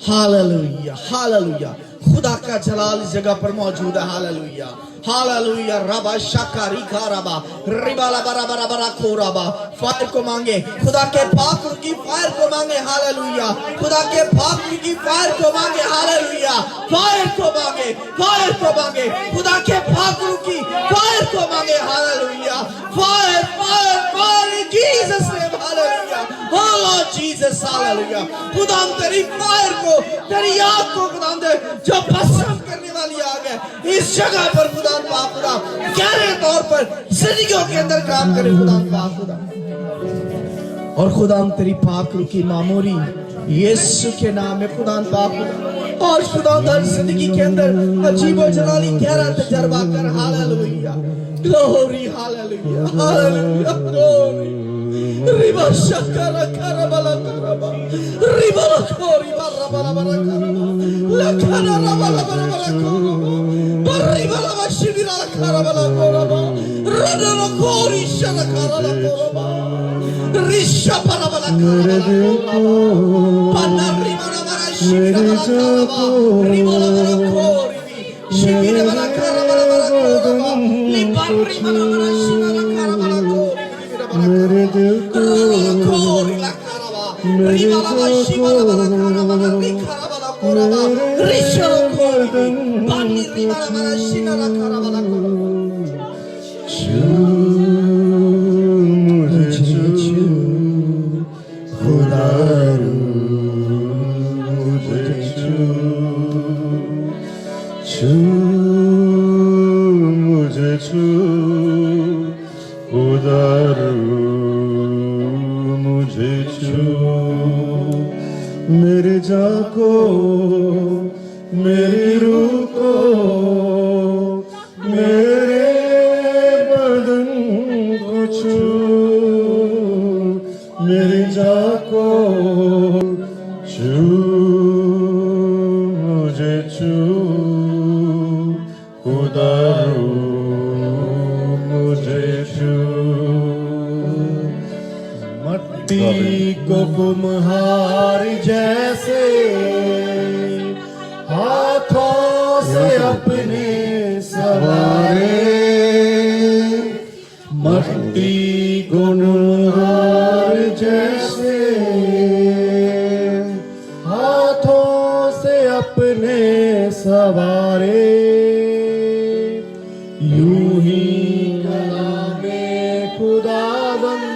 hallelujah, hallelujah. खुदा का जलाल इस जगह पर मौजूद है। Hallelujah, hallelujah. रबा शकारी खा रबा रिबाला बरा बरा बरा खो रबा। फायर को मांगे, खुदा के पाक रूह की फायर को मांगे। हालेलुया। खुदा के पाक रूह की फायर को मांगे। हालेलुया। फायर को मांगे, फायर को मांगे। खुदा के पाक रूह की फायर को मांगे। Hallelujah. Fire, fire, fire in Jesus name. Hallelujah, hallelujah Jesus. Hallelujah. खुदा तेरी फायर को, तेरी आग को खुदा जो भस्म करने वाली आग है इस जगह पर खुदा गहरे तौर पर जिंदगियों के अंदर काम करे। खुदा और खुदा तेरी पाक रूह की मामूरी यीशु के नाम में खुदा और खुदा हर जिंदगी के अंदर अजीब और जलाली गहरा तजर्बा कर। Hallelujah, glory. Hallelujah, hallelujah, glory. Riba शक्कर करबला करबा रिबा कोरी बरा बरा बरा लखना बरा बरा बरा बरी बरा वशिरा करबला करबा रदनो कोरी शला करबला करबा मेरे दिल को मेरे दिल को मेरे मेरे दिल को मेरे मुझे छू मुझे छू मेरे जाको मेरी रूह को मेरे बदन को छू मेरी जाको छू मुझे छू मुझे छू मट्टी को कुम्हार जैसे हाथों से अपने सवारे मट्टी को कुम्हार जैसे हाथों से अपने सवारे यूं ही कलामे खुदाबंद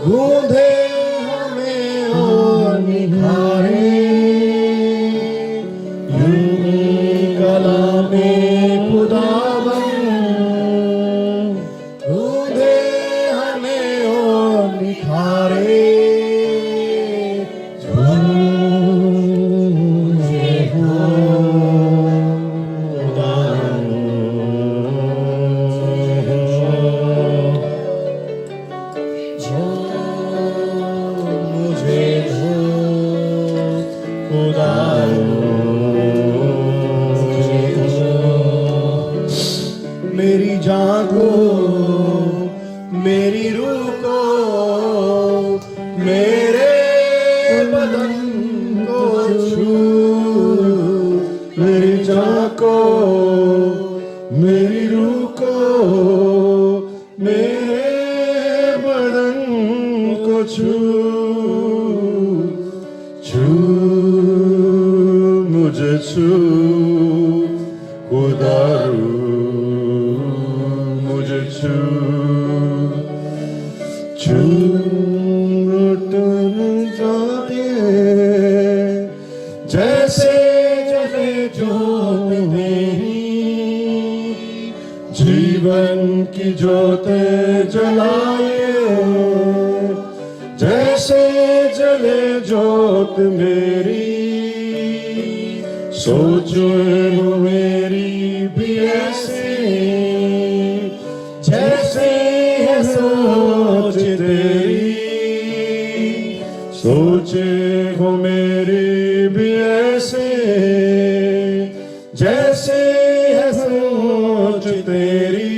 गूंधे हमें और निखारे यूं ही कलामे खुदाबंद गूंधे हमें और निखारे मेरी जान को मेरी रूह को मेरे बदन को छू मेरी जान को मेरी रूह को मेरे बदन को छू छू मुझे छू खुदारू मुझे छू छूटन जाते जैसे जले जोत मेरी जीवन की जोत जलाए जैसे जले जोत मेरी सोचो मेरी भी ऐसे जैसे है सोच तेरी सोचे हो मेरी भी ऐसे जैसे है सोच तेरी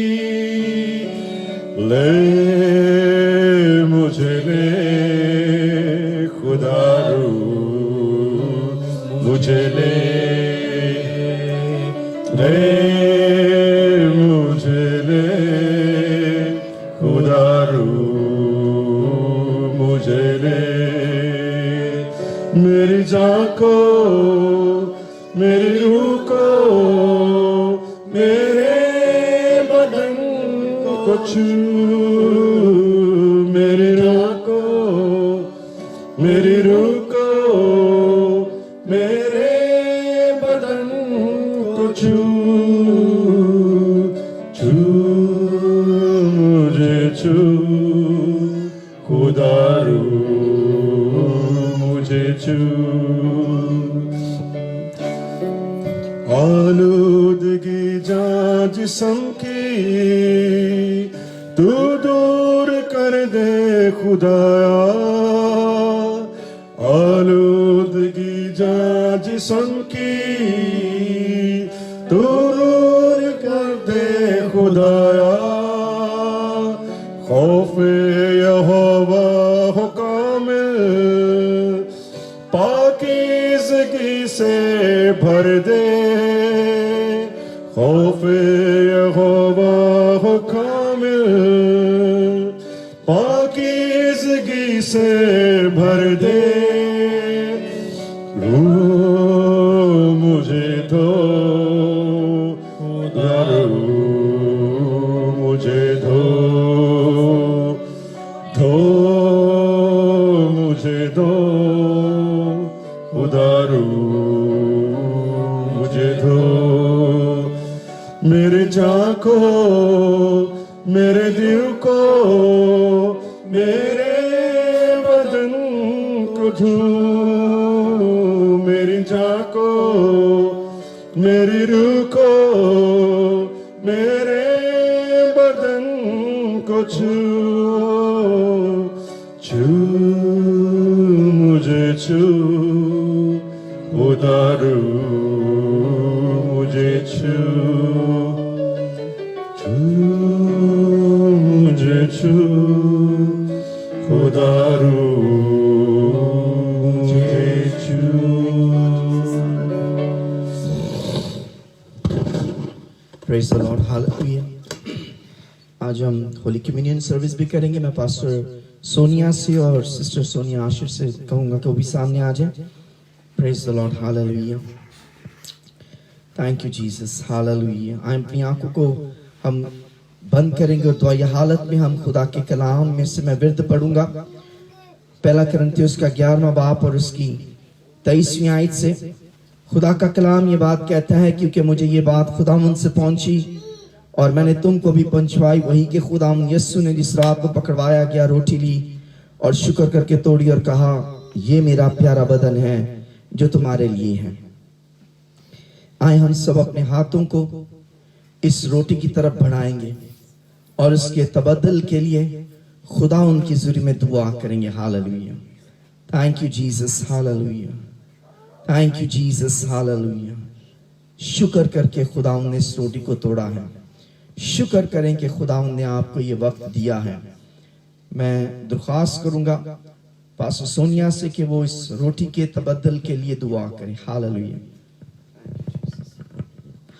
ले मुझे ले खुदारू मुझे ले मुझे ले खुदारू मुझे ले मेरी जान को मेरी रूह को मेरे बदन को छू मेरी राह को मेरी रूह को मेरे बदन को छू छू मुझे छू खुदारू मुझे छू आलूदगी जां जिस्म की तू दूर कर दे खुदाया आलूदगी जां जिस्म की तू दूर कर दे खुदाया खौफे भर दे, खौफे यहोवा हो कामिल, पाकीज़गी से भर दे, रूह मुझे धो, रूह मुझे धो, धो मुझे दो, उदारू मुझे धो, मेरे जान को, मेरे दिल को, मेरे बदन को धो, मेरी जान को, मेरी रूह को, मेरे बदन को छू, छू मुझे छू, उदारू मुझे छू, छू मुझे छू, उदारू मुझे छू। Praise the Lord, hallelujah. आज हम होली कम्युनियन सर्विस भी करेंगे। मैं पास्टर सोनिया से और सिस्टर सोनिया आशिर से कहूँगा कि वो भी सामने आ जाए। Praise the Lord, hallelujah. Thank you Jesus, hallelujah. अपनी आंखों को हम बंद करेंगे और दुआ हालत में हम खुदा के कलाम में से मैं विर्द पढ़ूंगा। पहला कुरिन्थियों का 11वां बाब और उसकी 23वीं आयत से खुदा का कलाम ये बात कहता है, क्योंकि मुझे ये बात खुदावंद से पहुंची और मैंने तुमको भी पहुंचवाई, वही के खुदावंद यीशु ने जिस रात को पकड़वाया गया रोटी ली और शुक्र करके तोड़ी और कहा, ये मेरा प्यारा बदन है जो तुम्हारे लिए है। आए हम सब अपने हाथों को इस रोटी की तरफ बढ़ाएंगे और उसके तबद्दुल के लिए खुदा उनकी ज़ुरी में दुआ करेंगे। Hallelujah. Thank you Jesus, hallelujah. Thank you Jesus, hallelujah. शुक्र करके खुदा ने इस रोटी को तोड़ा है। शुक्र करें कि खुदा ने आपको ये वक्त दिया है। मैं दरख्वास्त करूंगा पास्टर सोनिया से कि वो इस रोटी के तबद्दुल के लिए दुआ करें। हालेलुया।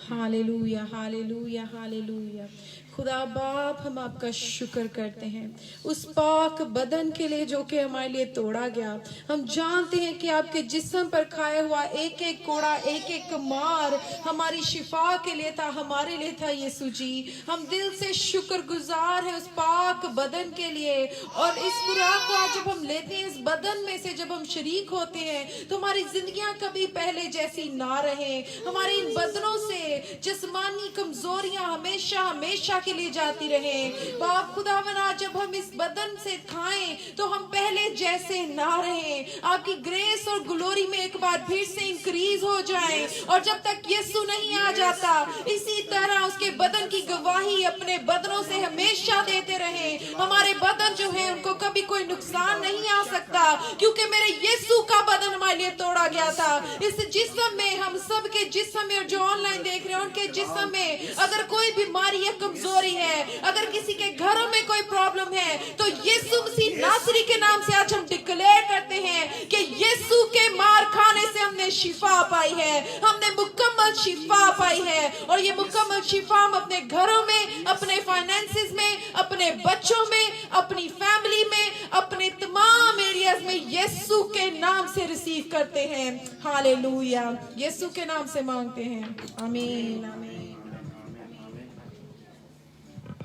Hallelujah, hallelujah, hallelujah. खुदा बाप, हम आपका शुक्र करते हैं उस पाक बदन के लिए जो कि हमारे लिए तोड़ा गया। हम जानते हैं कि आपके जिस्म पर खाया हुआ एक एक कोड़ा, एक एक मार हमारी शिफा के लिए था, हमारे लिए था यीशु जी। हम दिल से शुक्रगुजार हैं उस पाक बदन के लिए। और इस खुराक को जब हम लेते हैं, इस बदन में से जब हम शरीक होते हैं, तो हमारी जिंदगियां कभी पहले जैसी ना रहे। हमारे इन बदनों से जिस्मानी कमजोरियां हमेशा हमेशा के लिए जाती रहे। बाप खुदावन, आज जब हम इस बदन से खाएं तो हम पहले जैसे ना रहे। आपकी ग्रेस और ग्लोरी में एक बार फिर से इंक्रीज हो जाए। और जब तक यीशु नहीं आ जाता, इसी तरह उसके बदन की गवाही अपने बदनों से हमेशा देते रहे। हमारे बदन जो है उनको कभी कोई नुकसान नहीं आ सकता, क्योंकि मेरे यीशु का बदन हमारे लिए तोड़ा गया था। इस जिस्म में, हम सब के जिस्म में और जो ऑनलाइन देख रहे हैं उनके जिस्म में अगर कोई बीमारी या कमजोरी है, अगर किसी के घरों में कोई प्रॉब्लम है, तो यीशु मसीह नासरी के नाम से आज हम डिक्लेयर करते हैं कि यीशु के मार खाने से हमने शिफा पाई है। हमने मुकम्मल शिफा पाई है। और ये मुकम्मल शिफा हम अपने घरों में, अपने फाइनेंसेस में, अपने बच्चों में, अपनी फैमिली में, अपने तमाम एरियाज में यीशु के नाम से रिसीव करते हैं। हालेलुया। यीशु के नाम से मांगते हैं, आमीन, आमीन।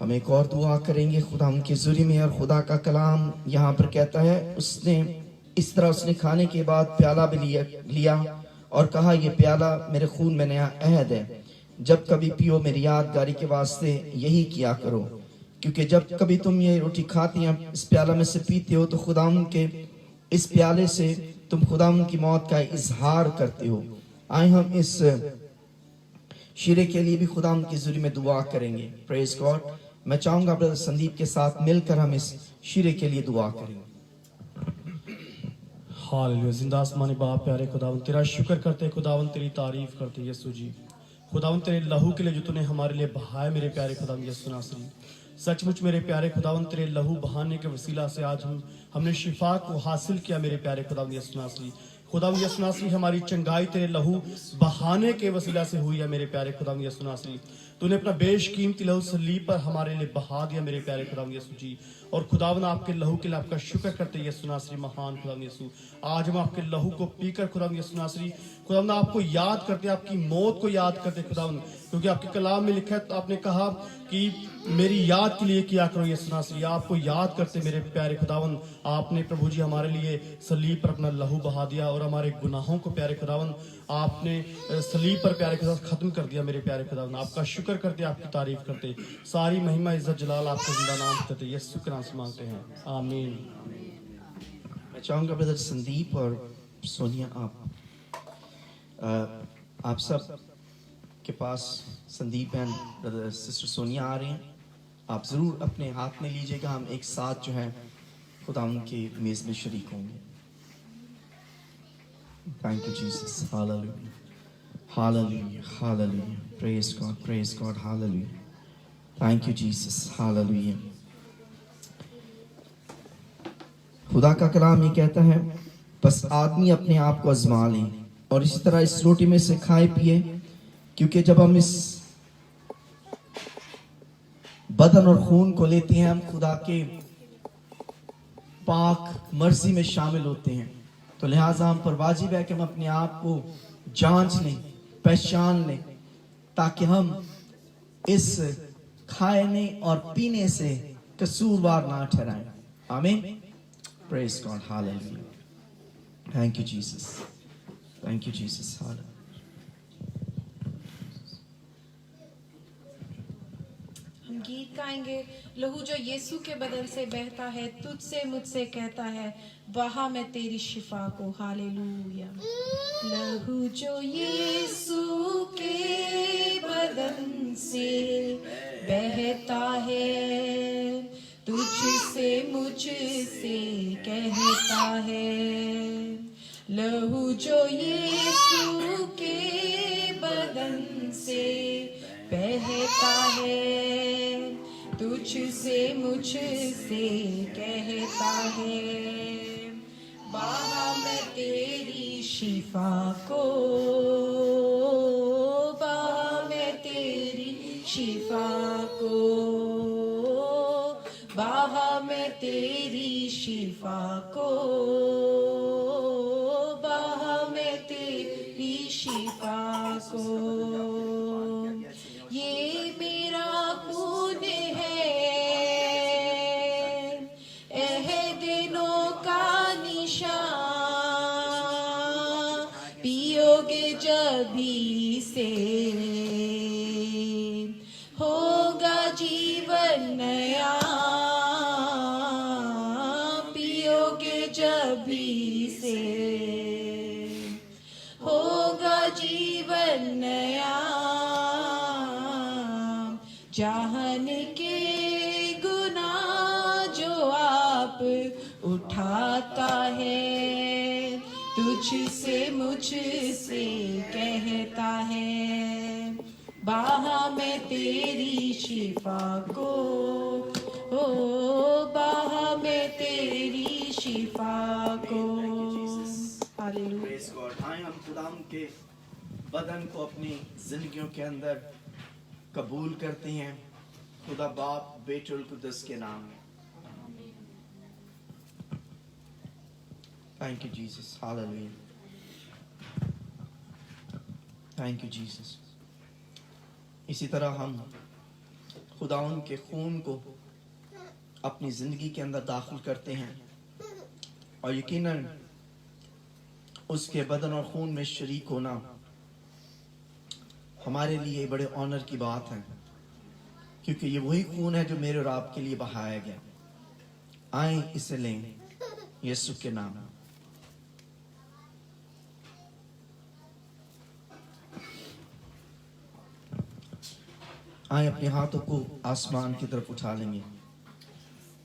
हम एक और दुआ करेंगे खुदा उनके ज़ुरी में। और खुदा का कलाम यहाँ पर कहता है, उसने इस तरह उसने खाने के बाद प्याला भी लिया और कहा, ये प्याला मेरे खून में नया अहद है। जब कभी पियो मेरी यादगारी के वास्ते यही किया करो। क्योंकि जब कभी तुम ये रोटी खाती हैं, इस प्याला में से पीते हो, तो खुदा के इस प्याले से तुम खुदा की मौत का इजहार करते हो। आए हम इस शीरे के लिए भी खुदा की ज़ुरी में दुआ करेंगे। Praise God. मैं चाहूंगा ब्रदर संदीप के साथ मिलकर हम इस शीरे के लिए दुआ करेंगे। हालेलुया। जिंदा आसमानी बाप, प्यारे खुदावन, तेरा शुक्र करते खुदावन, तेरी तारीफ करते यीशु जी। खुदावन, तेरे लहू के लिए जो तूने हमारे लिए बहाया मेरे प्यारे खुदावन यीशु नासरी। सचमुच मेरे प्यारे खुदावन, तेरे लहू बहाने के वसीला से आज हमने शिफा को हासिल किया मेरे प्यारे खुदावन यीशु नासरी। खुदावंद यीशु नासरी हमारी चंगाई तेरे लहू बहाने के वसीला से हुई है मेरे प्यारे खुदावंद यीशु नासरी। तूने अपना बेशकीमती लहू सलीब पर हमारे लिए बहा दिया मेरे प्यारे खुदावंद यीशु जी। और खुदावंद आपके लहू के लिए आपका शुक्र करते हैं यीशु नासरी, महान खुदावंद यीशु। आज हम आपके लहू को पीकर खुदावंद यीशु नासरी, खुदावंद आपको याद करते हैं, आपकी मौत को याद करते खुदावंद, क्योंकि आपके कलाम में लिखा है, तो आपने कहा कि मेरी याद के लिए किया करो यीशु नासरी। आपको याद करते मेरे प्यारे खुदावंद, आपने प्रभु जी हमारे लिए सलीब पर अपना लहू बहा दिया और हमारे गुनाहों को प्यारे खुदावंद आपने सलीब पर प्यारे खुदा खत्म कर दिया मेरे प्यारे खुदावंद। आपका शुक्र करते, आपकी तारीफ करते, सारी महिमा इज्जत जलाल आपका जिंदा नाम करते यीशु के नाम से मांगते हैं, आमीन। मैं चाहूंगा ब्रदर संदीप और सोनिया, आप सब के पास Sandeep and brother sister Sonia आ रहे हैं। आप जरूर अपने हाथ में लीजिएगा, हम एक साथ जो है खुदावंद के मेज में शरीक होंगे। Thank you Jesus, hallelujah hallelujah hallelujah, praise God, hallelujah, thank you Jesus, hallelujah. खुदा का कलाम ये कहता है, बस आदमी अपने आप को आजमा ले और इसी तरह इस रोटी में से खाए पिए, क्योंकि जब हम इस बदन और खून को लेते हैं, हम खुदा के पाक मर्जी में शामिल होते हैं। तो लिहाजा हम पर वाजिब है कि हम अपने आप को जांच लें, पहचान लें, ताकि हम इस खाने और पीने से कसूरवार ना ठहराएं। आमीन, praise God, hallelujah, thank you Jesus, thank you Jesus, hallelujah. हम गीत गाएंगे, लहू जो यीशु के बदन से बहता है, तुझसे मुझसे कहता है, बहा मैं तेरी शिफा को, हालेलुया। लहू जो यीशु के बदन से बहता है, तुझसे मुझसे कहता है। लहू जो यीशु के बदन से बहता है, तुझसे मुझसे कहता है, बहा मैं तेरी शिफा को, बहा मैं तेरी शिफा को, बहा मैं तेरी शिफा को, बहा मैं तेरी शिफा को। ये मेरा खून है, अहद-ए-नो का निशान, पियोगे जब इसे, होगा जीवन नया, पियोगे जब इसे, होगा जीवन नया। जहान के गुनाह जो आप उठाता है, तुझसे मुझसे कहता है, बहा मैं तेरी शिफा को, ओ बहा मैं तेरी शिफा को, हालेलुया। Praise God. आए हम खुदाम के बदन को अपनी जिंदगियों के अंदर कबूल करते हैं, खुदा बाप, बेटे और कुद्दस के नाम में। Thank you Jesus, hallelujah, thank you Jesus. इसी तरह हम खुदावन के खून को अपनी जिंदगी के अंदर दाखिल करते हैं और यकीनन उसके बदन और खून में शरीक होना हमारे लिए बड़े ऑनर की बात है, क्योंकि ये वही खून है जो मेरे और आपके लिए बहाया गया। आए इसे लें यीशु के नाम। आए अपने हाथों को आसमान की तरफ उठा लेंगे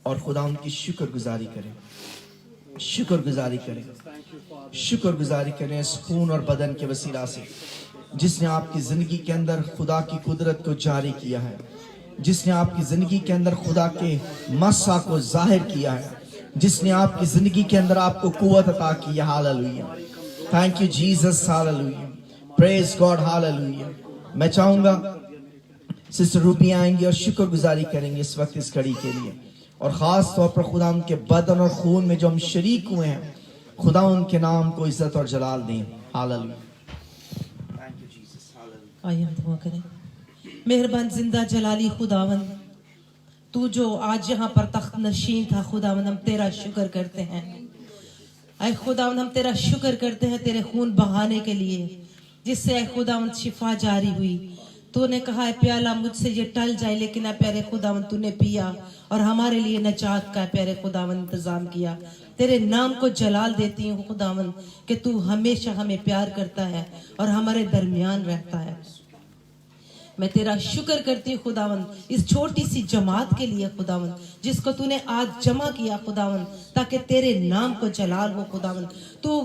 और खुदा उनकी शुक्रगुजारी करें, शुक्रगुजारी करें, शुक्रगुजारी करें इस खून और बदन के वसीला से जिसने आपकी जिंदगी के अंदर खुदा की कुदरत को जारी किया है, जिसने आपकी जिंदगी के अंदर खुदा के मस्सा को जाहिर किया है, जिसने आपकी जिंदगी के अंदर आपको कुव्वत अता की है। Hallelujah, thank you Jesus, hallelujah, praise God, hallelujah. मैं चाहूंगा सिस्टर रूबी आएंगी और शुक्रगुजारी करेंगे इस वक्त इस घड़ी के लिए, और खास तौर पर खुदा उनके बदन और खून में जो हम शरीक हुए हैं, खुदा उनके नाम को इज्जत और जलाल दें। Hallelujah, thank you Jesus, hallelujah. आइए हम दुआ करें। मेहरबान जिंदा जलाली खुदावन, तू जो आज यहाँ पर तख्त नशीन था खुदावन, हम तेरा शुक्र करते हैं। ऐ खुदावन हम तेरा शुक्र करते हैं तेरे खून बहाने के लिए, जिससे ऐ खुदावन शिफा जारी हुई। तूने कहा है प्याला मुझसे ये टल जाए, लेकिन ऐ प्यारे खुदावन तूने पिया और हमारे लिए नजात का प्यारे खुदावन इंतजाम किया। तेरे नाम को जलाल देती हूँ खुदावन कि तू हमेशा हमें प्यार करता है और हमारे दरमियान रहता है। मैं तेरा शुक्र करती हूँ खुदावन इस छोटी सी जमात के लिए खुदावन, जिसको तूने आज जमा किया खुदावन, ताकि तेरे नाम को जलाल हो खुदावन। तू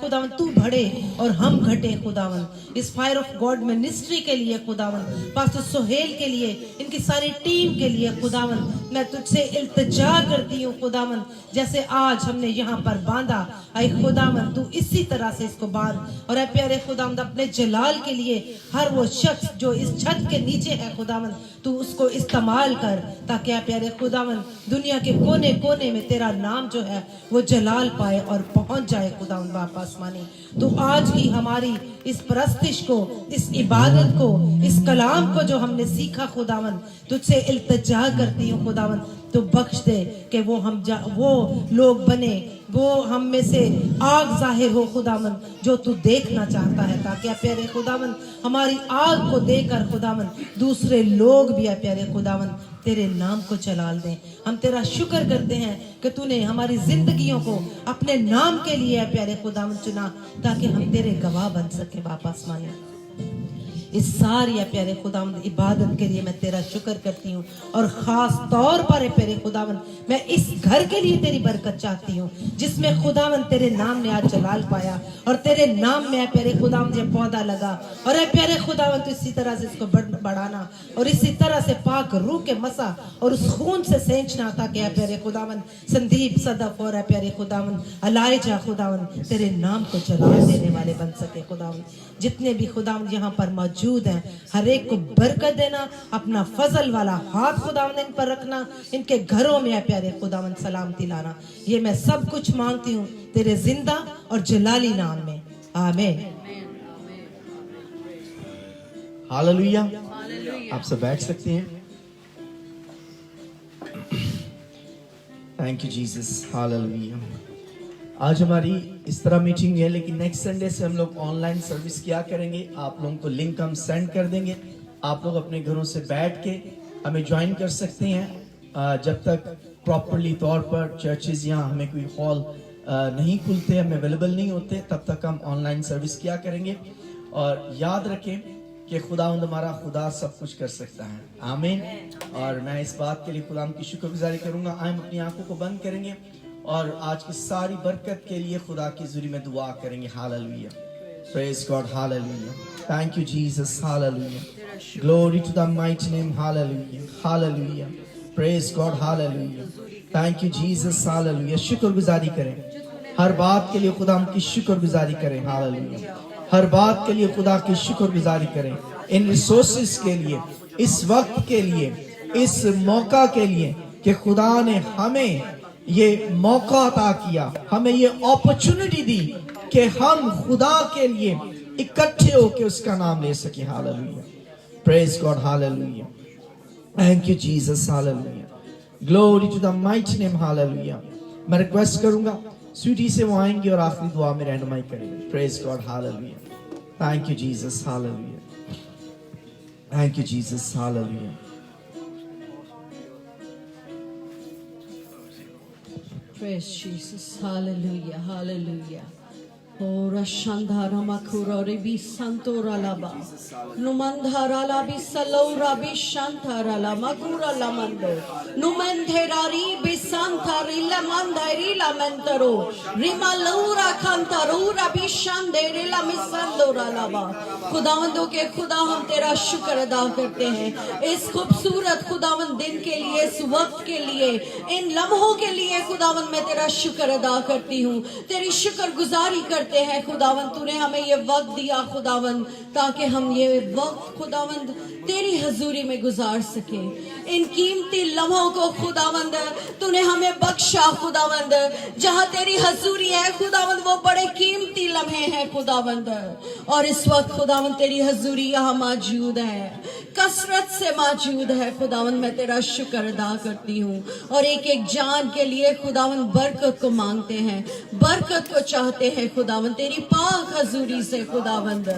खुदावन तू बढ़े और हम घटे खुदावन। इस फायर ऑफ गॉड मिनिस्ट्री के लिए खुदावन, पास्टर सोहेल के लिए, इनकी सारी टीम के लिए खुदावन, मैं तुझसे इल्तिजा करती हूँ खुदावन, जैसे आज हमने यहाँ पर बांधा ऐ खुदावन तू इसी तरह से इसको बांध। और ऐ प्यारे खुदावन अपने जलाल के लिए हर वो शख्स जो इस छत के नीचे है खुदावन, तू उसको इस्तेमाल कर, ताकि प्यारे खुदावन दुनिया के कोने कोने में तेरा नाम जो है वो जलाल पाए और पहुंच जाए खुदावन बाप आसमानी। तो आज की हमारी इस परस्तिश को, इस इबादत को, इस कलाम को जो हमने सीखा खुदावन, तुझसे इल्तिजा करती हूँ खुदावन तो बख्श दे कि वो वो लोग बने, वो हम में से आग जाहिर हो खुदावन जो तू देखना चाहता है, ताकि प्यारे खुदावन हमारी आग को देखकर खुदावन दूसरे लोग भी प्यारे खुदावन तेरे नाम को जलाल दें। हम तेरा शुक्र करते हैं कि तूने हमारी जिंदगियों को अपने नाम के लिए प्यारे खुदावन चुना, ताकि हम तेरे गवाह बन सके बाप आसमानी। इस सारी प्यारे खुदावन इबादत के लिए मैं तेरा शुक्र करती हूँ, और खास तौर पर प्यारे खुदावन मैं इस घर के लिए तेरी बरकत चाहती हूँ, जिसमें खुदावन तेरे नाम ने आज जलाल पाया और तेरे नाम में प्यारे खुदावन ये पौधा लगा। और प्यारे खुदावन तो इसी तरह से इसको बढ़ाना और इसी तरह से पाक रूह के मसा और उस खून से सेंचना, ताकि प्यारे खुदावन संदीप सदफ और प्यारे खुदावन अलाइजा खुदावन तेरे नाम को जलाल देने वाले बन सके खुदावन। जितने भी खुदावन यहाँ पर मौजूद हैं हर एक को बरकत देना, अपना फजल वाला हाथ खुदावन इन पर रखना, इनके घरों में प्यारे खुदावन सलामती लाना। ये मैं सब कुछ मांगती हूँ तेरे जिंदा और जलाली नाम में, आमीन। हालेलुया। आप सब बैठ सकते हैं। Thank you Jesus, hallelujah. आज हमारी इस तरह मीटिंग है, लेकिन नेक्स्ट संडे से हम लोग ऑनलाइन सर्विस किया करेंगे। आप लोगों को लिंक हम सेंड कर देंगे, आप लोग अपने घरों से बैठ के हमें ज्वाइन कर सकते हैं। जब तक प्रॉपरली तौर पर चर्चेज यहाँ हमें कोई हॉल नहीं खुलते, हमें अवेलेबल नहीं होते, तब तक हम ऑनलाइन सर्विस किया करेंगे। और याद रखें कि खुदावंद हमारा खुदा सब कुछ कर सकता है, आमीन। और मैं इस बात के लिए खुदा की शुक्रगुजारी करूंगा। हम अपनी आंखों को बंद करेंगे और आज की सारी बरकत के लिए खुदा की ज़ुरी में दुआ करेंगे। Hallelujah, praise God, hallelujah, thank you Jesus, hallelujah, glory to the mighty name, hallelujah, hallelujah, praise God, hallelujah, thank you Jesus, hallelujah. शुक्रगुजारी करें हर बात के लिए, खुदा की शुक्रगुजारी करें, हालेलुया। हर बात के लिए खुदा की शुक्रगुजारी करें, इन रिसोर्सेस के लिए, इस वक्त के लिए, इस मौका के लिए कि खुदा ने हमें ये मौका अता किया, हमें ये अपॉर्चुनिटी दी कि हम खुदा के लिए इकट्ठे होकर उसका नाम ले सके। Hallelujah, praise God, hallelujah, thank you Jesus, hallelujah, glory to the mighty name, hallelujah. मैं रिक्वेस्ट करूंगा स्वीटी से वो आएंगे और आखिरी दुआ में रहनुमाई करेंगे। Praise God, hallelujah, thank you Jesus, hallelujah, thank you Jesus, hallelujah. Praise Jesus, hallelujah, hallelujah. Ora shandara makura ribi santora laba numandhara labi salora bi shantara la makura lamando numandherari bi santari la mandari la mentaro rimalura kantarura bi shandere la misandora laba। खुदावंदों के खुदा हम तेरा शुक्र अदा करते हैं इस खूबसूरत खुदावंद दिन के लिए, इस वक्त के लिए, इन लम्हों के लिए खुदावंद मैं तेरा शुक्र अदा करती हूँ, तेरी शुक्रगुजारी करती करते हैं खुदावन, तूने हमें ये वक्त दिया खुदावन, ताकि हम ये वक्त खुदावंद तेरी हजूरी में गुजार सके। इन कीमती लम्हों को खुदावंद तूने हमें बख्शा खुदावंद, जहाँ तेरी हजूरी है खुदावंद वो बड़े कीमती लम्हे हैं खुदावंद। और इस वक्त खुदावंद तेरी हजूरी यहाँ मौजूद है, कसरत से मौजूद है खुदावंद। मैं तेरा शुक्र अदा करती हूँ और एक एक जान के लिए खुदावंद बरकत को मांगते हैं, बरकत को चाहते हैं खुदावंद तेरी पाक हजूरी से खुदावंद।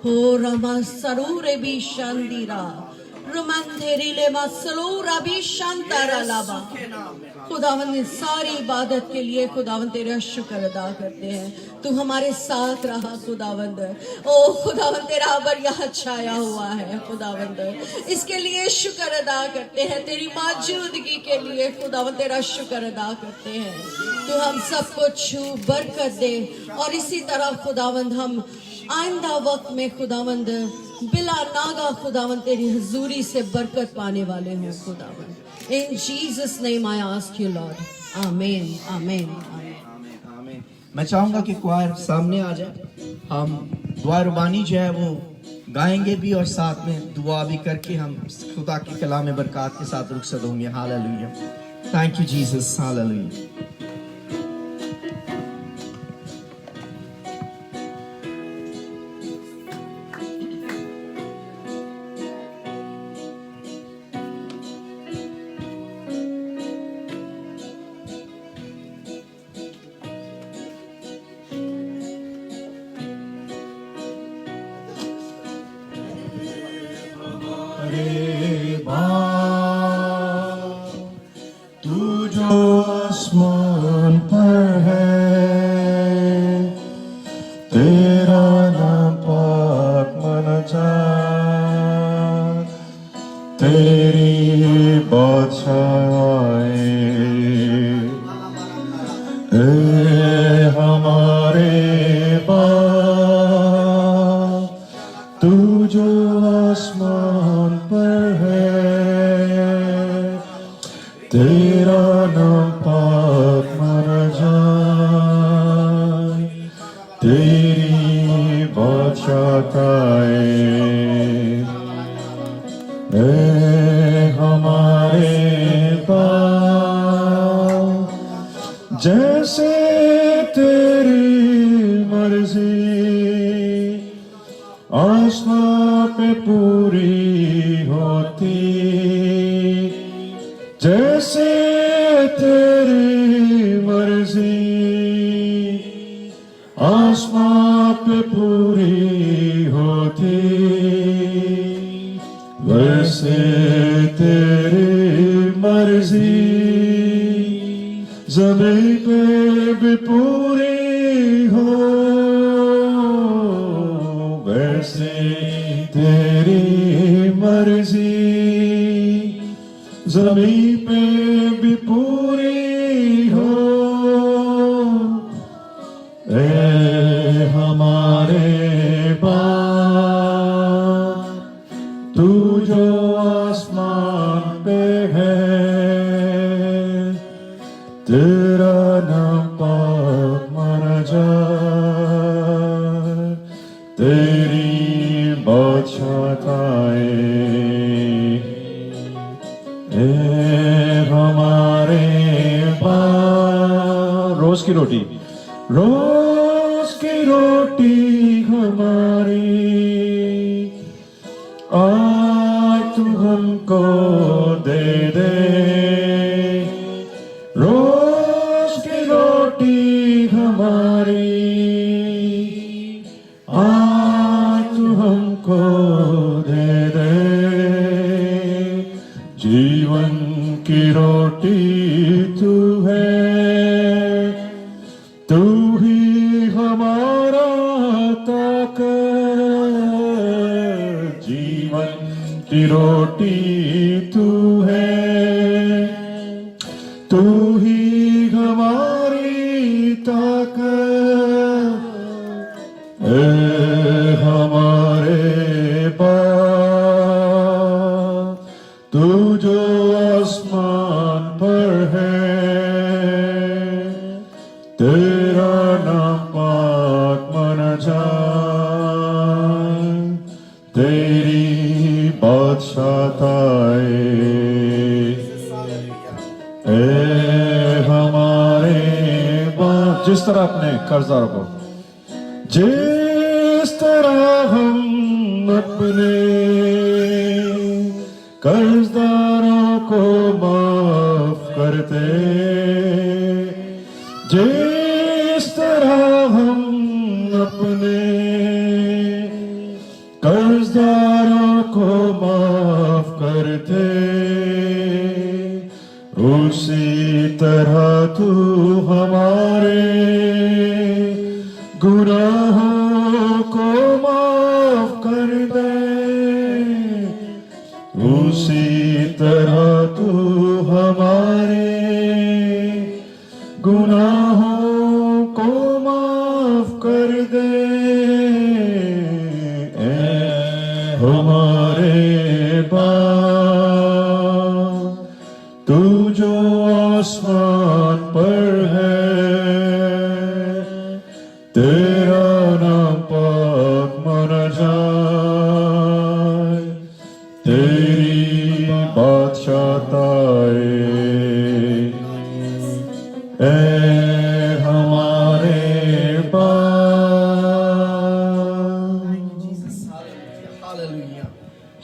हो रमा सरूर भी शांतिरा रुमंधेरीले मसलूरा भी शांतारा लाबा। खुदावंद इस सारी इबादत के लिए खुदावंद तेरा शुक्र अदा करते हैं। तू हमारे साथ रहा खुदावंद। ओ खुदावंद तेरा अबर यहाँ छाया हुआ है खुदावंद, इसके लिए शुक्र अदा करते हैं। तेरी मौजूदगी के लिए खुदावंद तेरा शुक्र अदा करते हैं। तू हम सबको छू बरकत दे और इसी तरह खुदावंद हम आइंदा वक्त में खुदावंद बिला नागा खुदावंद तेरी हजूरी से बरकत पाने वाले हों खुदावंद। In Jesus' name I ask you, Lord. Amen. Amen. आमीन। मैं चाहूंगा कि क्वायर सामने आ जाए, हम दुआ रुबानी जो है वो गाएंगे भी और साथ में दुआ भी करके हम खुदा की कलाम बरकत के साथ रुखसत होंगे। Hallelujah. Thank you Jesus. Hallelujah. तू जो आसमान पर है, तेरा नाम पाक माना जाए, तेरी बादशाही ए हमारे बाप। तू जो आसमान पर है, तेरा नाम पाक माना जाए, तेरी बादशाही ए हमारे बाप। जैसे तेरी मर्जी आसमां पे पूरी होती, जैसे तेरी मर्जी आसमां पे पूरी होती, वैसे तेरी मर्जी ज़मीन पे भी पूरी हो, वैसे तेरी मर्जी ज़मीन पे भी पूरी हो। ए हमारे बाप, तू जो आसमान पे है, तेरा नाम पाक माना जाए, तेरी बादशाही ए हमारे बाप। रोज की रोटी, रोज की रोटी हमारी आज तू हमको दे दे, रोज की रोटी हमारी आज तू हमको दे दे। जीवन की रोटी तू है, तू ही हमारा ताकत। जीवन की रोटी तू है, तू ही हमारी ताकत। ए हमारे बाप, तू जो आसमान पर है, तेरा नाम पाक ए हमारे बाप, जिस तरह अपने कर्जदारों को, जिस तरह हम अपने कर्जदारों को माफ करते, जिस तरह हम अपने कर्जदारों को माफ करते, उसी तरह तू हमारे गुनाहों को माफ कर दे, उसी तरह तू हमारे गुनाहों को माफ कर दे। ए हमारे बाप, तू जो आसमान पर है, तेरा नाम पाक माना जाए, तेरी बादशाहता ए हमारे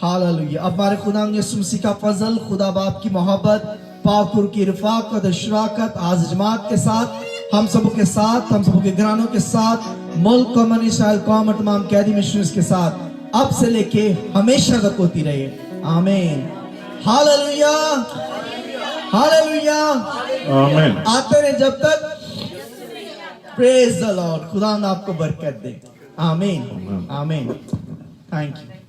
हालेलुया। अब हमारे खुदा यीशु मसीह का फजल, खुदा बाप की मोहब्बत, पाकुर की रफाकत और शराकत आज जमात के साथ, हम सबों के साथ, हम सबों के घरानों के साथ, मुल्क कौम इस्राएल कौम और तमाम कैदी मिशनरीज के साथ अब से लेके हमेशा तक होती रहे। आमीन। हालेलुया, हालेलुया, आमीन। आते रहे जब तक। Praise the Lord. खुदा आपको बरकत दे। आमीन, आमीन। Thank you.